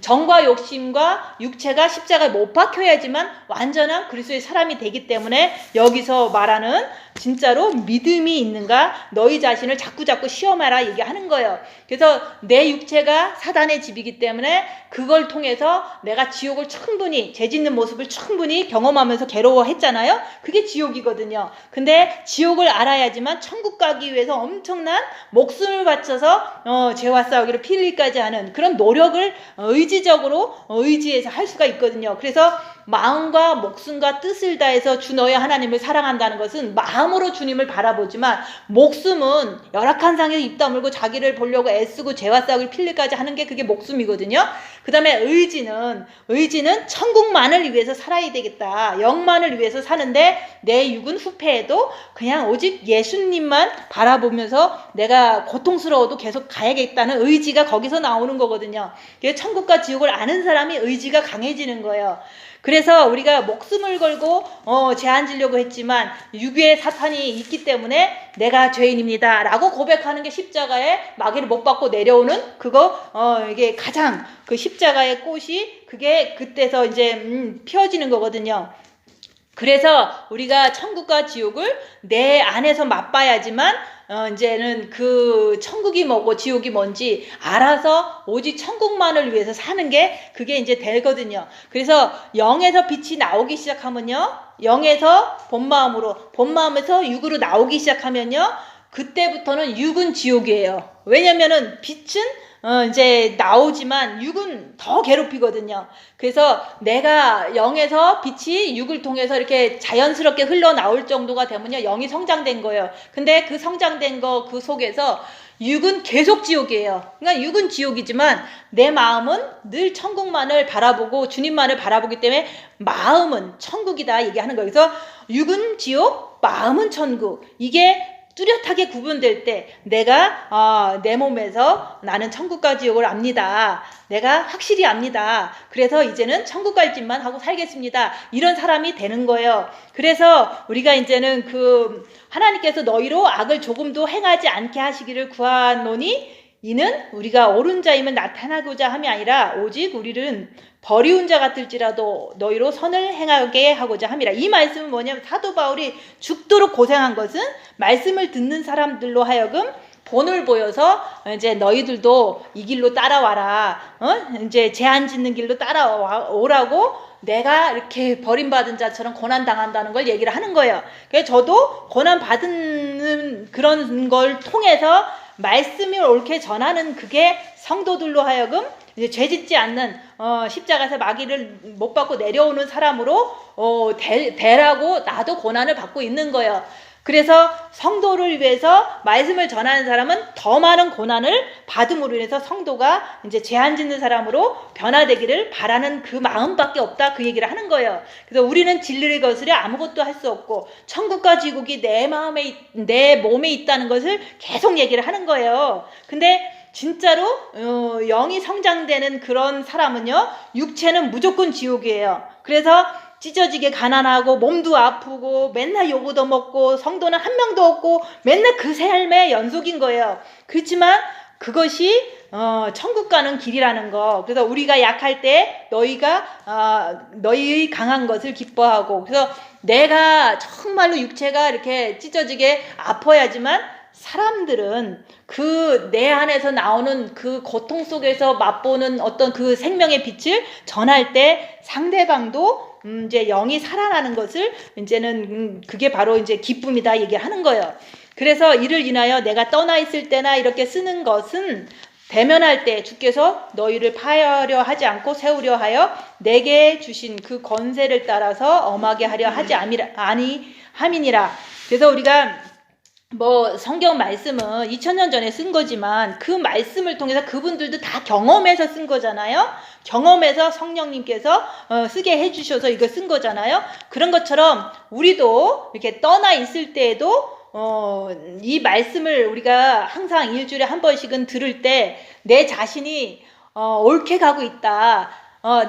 S1: 정과 욕심과 육체가 십자가에 못 박혀야지만 완전한 그리스도의 사람이 되기 때문에 여기서 말하는 진짜로 믿음이 있는가 너희 자신을 자꾸자꾸 시험하라 얘기하는 거예요. 그래서 내 육체가 사단의 집이기 때문에 그걸 통해서 내가 지옥을 충분히 죄짓는 모습을 충분히 경험하면서 괴로워했잖아요. 그게 지옥이거든요. 근데 지옥을 알아야지만 천국 가기 위해서 엄청난 목숨을 바쳐서 죄와 싸우기를 필리까지 하는 그런 노력을 의지적으로 의지해서 할 수가 있거든요. 그래서 마음과 목숨과 뜻을 다해서 주 너의 하나님을 사랑한다는 것은 마음으로 주님을 바라보지만 목숨은 열악한 상에서 입 다물고 자기를 보려고 애쓰고 죄와 싸우기 필리까지 하는 게 그게 목숨이거든요. 그 다음에 의지는 천국만을 위해서 살아야 되겠다. 영만을 위해서 사는데 내 육은 후패해도 그냥 오직 예수님만 바라보면서 내가 고통스러워도 계속 가야겠다는 의지가 거기서 나오는 거거든요. 천국과 지옥을 아는 사람이 의지가 강해지는 거예요. 그래서 우리가 목숨을 걸고 죄안 지려고 했지만 육의 사탄이 있기 때문에 내가 죄인입니다 라고 고백하는 게 십자가에 마귀를 못 받고 내려오는 그거 이게 가장 그 십자가의 꽃이 그게 그때서 이제 피어지는 거거든요. 그래서 우리가 천국과 지옥을 내 안에서 맛봐야지만 이제는 그 천국이 뭐고 지옥이 뭔지 알아서 오직 천국만을 위해서 사는 게 그게 이제 되거든요. 그래서 영에서 빛이 나오기 시작하면요, 영에서 본마음에서 육으로 나오기 시작하면요, 그때부터는 육은 지옥이에요. 왜냐면은 빛은 이제 나오지만 육은 더 괴롭히거든요. 그래서 내가 영에서 빛이 육을 통해서 이렇게 자연스럽게 흘러나올 정도가 되면요, 영이 성장된 거예요. 근데 그 성장된 거 그 속에서 육은 계속 지옥이에요. 그러니까 육은 지옥이지만 내 마음은 늘 천국만을 바라보고 주님만을 바라보기 때문에 마음은 천국이다 얘기하는 거예요. 그래서 육은 지옥, 마음은 천국. 이게 뚜렷하게 구분될 때 내가 내 몸에서 나는 천국과 지옥을 압니다. 내가 확실히 압니다. 그래서 이제는 천국 갈 짓만 하고 살겠습니다. 이런 사람이 되는 거예요. 그래서 우리가 이제는 그 하나님께서 너희로 악을 조금도 행하지 않게 하시기를 구하노니 이는 우리가 옳은 자임을 나타나고자 함이 아니라 오직 우리는 버리운 자 같을지라도 너희로 선을 행하게 하고자 함이라. 이 말씀은 뭐냐면 사도 바울이 죽도록 고생한 것은 말씀을 듣는 사람들로 하여금 본을 보여서 이제 너희들도 이 길로 따라와라. 이제 죄안 짓는 길로 따라오라고 내가 이렇게 버림받은 자처럼 고난당한다는 걸 얘기를 하는 거예요. 그래서 저도 고난받는 그런 걸 통해서 말씀을 옳게 전하는 그게 성도들로 하여금 이제 죄 짓지 않는 십자가에서 마귀를 못 받고 내려오는 사람으로 되라고 나도 고난을 받고 있는 거예요. 그래서 성도를 위해서 말씀을 전하는 사람은 더 많은 고난을 받음으로 인해서 성도가 이제 죄 안 짓는 사람으로 변화되기를 바라는 그 마음밖에 없다, 그 얘기를 하는 거예요. 그래서 우리는 진리를 거스려 아무것도 할 수 없고 천국과 지옥이 내 몸에 있다는 것을 계속 얘기를 하는 거예요. 근데 진짜로 영이 성장되는 그런 사람은요, 육체는 무조건 지옥이에요. 그래서 찢어지게 가난하고 몸도 아프고 맨날 욕 얻어먹고 성도는 한 명도 없고 맨날 그 삶의 연속인 거예요. 그렇지만 그것이 천국 가는 길이라는 거. 그래서 우리가 약할 때 너희가 너희의 강한 것을 기뻐하고, 그래서 내가 정말로 육체가 이렇게 찢어지게 아파야지만 사람들은 그 내 안에서 나오는 그 고통 속에서 맛보는 어떤 그 생명의 빛을 전할 때 상대방도 이제 영이 살아나는 것을 이제는 그게 바로 이제 기쁨이다 얘기하는 거예요. 그래서 이를 인하여 내가 떠나 있을 때나 이렇게 쓰는 것은 대면할 때 주께서 너희를 파하려 하지 않고 세우려 하여 내게 주신 그 권세를 따라서 엄하게 하려 하지 아니함이니라. 그래서 우리가 성경 말씀은 2000년 전에 쓴 거지만 그 말씀을 통해서 그분들도 다 경험해서 쓴 거잖아요. 경험해서 성령님께서 쓰게 해주셔서 이거 쓴 거잖아요. 그런 것처럼 우리도 이렇게 떠나 있을 때에도 이 말씀을 우리가 항상 일주일에 한 번씩은 들을 때 내 자신이 옳게 가고 있다.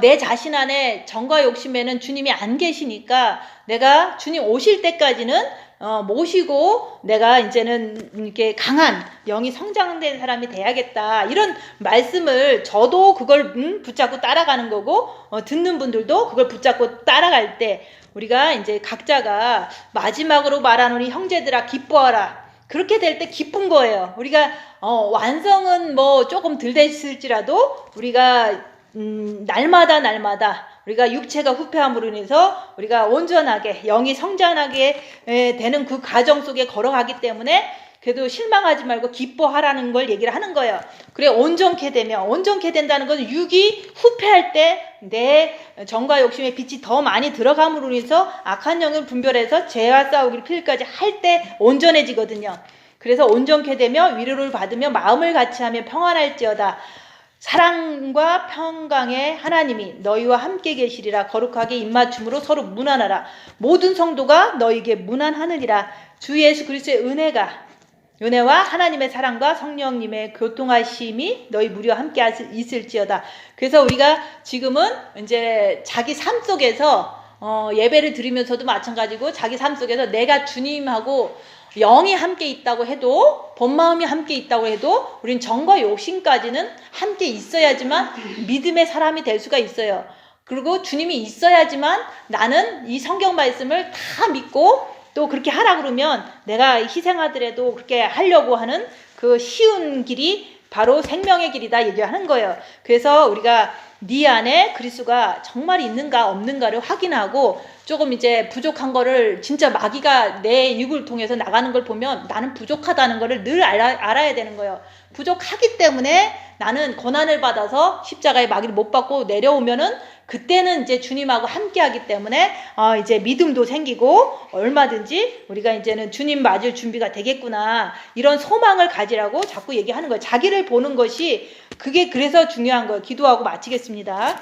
S1: 내 자신 안에 정과 욕심에는 주님이 안 계시니까 내가 주님 오실 때까지는 모시고 내가 이제는 이렇게 강한 영이 성장된 사람이 돼야겠다. 이런 말씀을 저도 그걸 붙잡고 따라가는 거고 듣는 분들도 그걸 붙잡고 따라갈 때 우리가 이제 각자가 마지막으로 말하노니 형제들아 기뻐하라. 그렇게 될 때 기쁜 거예요. 우리가 완성은 조금 덜 됐을지라도 우리가 날마다 우리가 육체가 후패함으로 인해서 우리가 온전하게 영이 성장하게 되는 그 과정 속에 걸어가기 때문에 그래도 실망하지 말고 기뻐하라는 걸 얘기를 하는 거예요. 그래, 온전케 된다는 것은 육이 후패할 때 내 정과 욕심의 빛이 더 많이 들어감으로 인해서 악한 영을 분별해서 죄와 싸우기를 필까지 할 때 온전해지거든요. 그래서 온전케 되며 위로를 받으며 마음을 같이하며 평안할지어다. 사랑과 평강의 하나님이 너희와 함께 계시리라. 거룩하게 입맞춤으로 서로 문안하라. 모든 성도가 너희에게 문안하느니라. 주 예수 그리스도의 은혜와 하나님의 사랑과 성령님의 교통하심이 너희 무리와 함께 있을지어다. 그래서 우리가 지금은 이제 자기 삶 속에서 예배를 드리면서도 마찬가지고 자기 삶 속에서 내가 주님하고 영이 함께 있다고 해도, 본 마음이 함께 있다고 해도 우린 정과 욕심까지는 함께 있어야지만 믿음의 사람이 될 수가 있어요. 그리고 주님이 있어야지만 나는 이 성경 말씀을 다 믿고 또 그렇게 하라 그러면 내가 희생하더라도 그렇게 하려고 하는 그 쉬운 길이 바로 생명의 길이다 얘기하는 거예요. 그래서 우리가 네 안에 그리스도가 정말 있는가 없는가를 확인하고 조금 이제 부족한 거를 진짜 마귀가 내 육을 통해서 나가는 걸 보면 나는 부족하다는 거를 늘 알아야 되는 거예요. 부족하기 때문에 나는 고난을 받아서 십자가의 마귀를 못 받고 내려오면은 그때는 이제 주님하고 함께 하기 때문에 이제 믿음도 생기고 얼마든지 우리가 이제는 주님 맞을 준비가 되겠구나, 이런 소망을 가지라고 자꾸 얘기하는 거예요. 자기를 보는 것이 그게 그래서 중요한 거예요. 기도하고 마치겠습니다.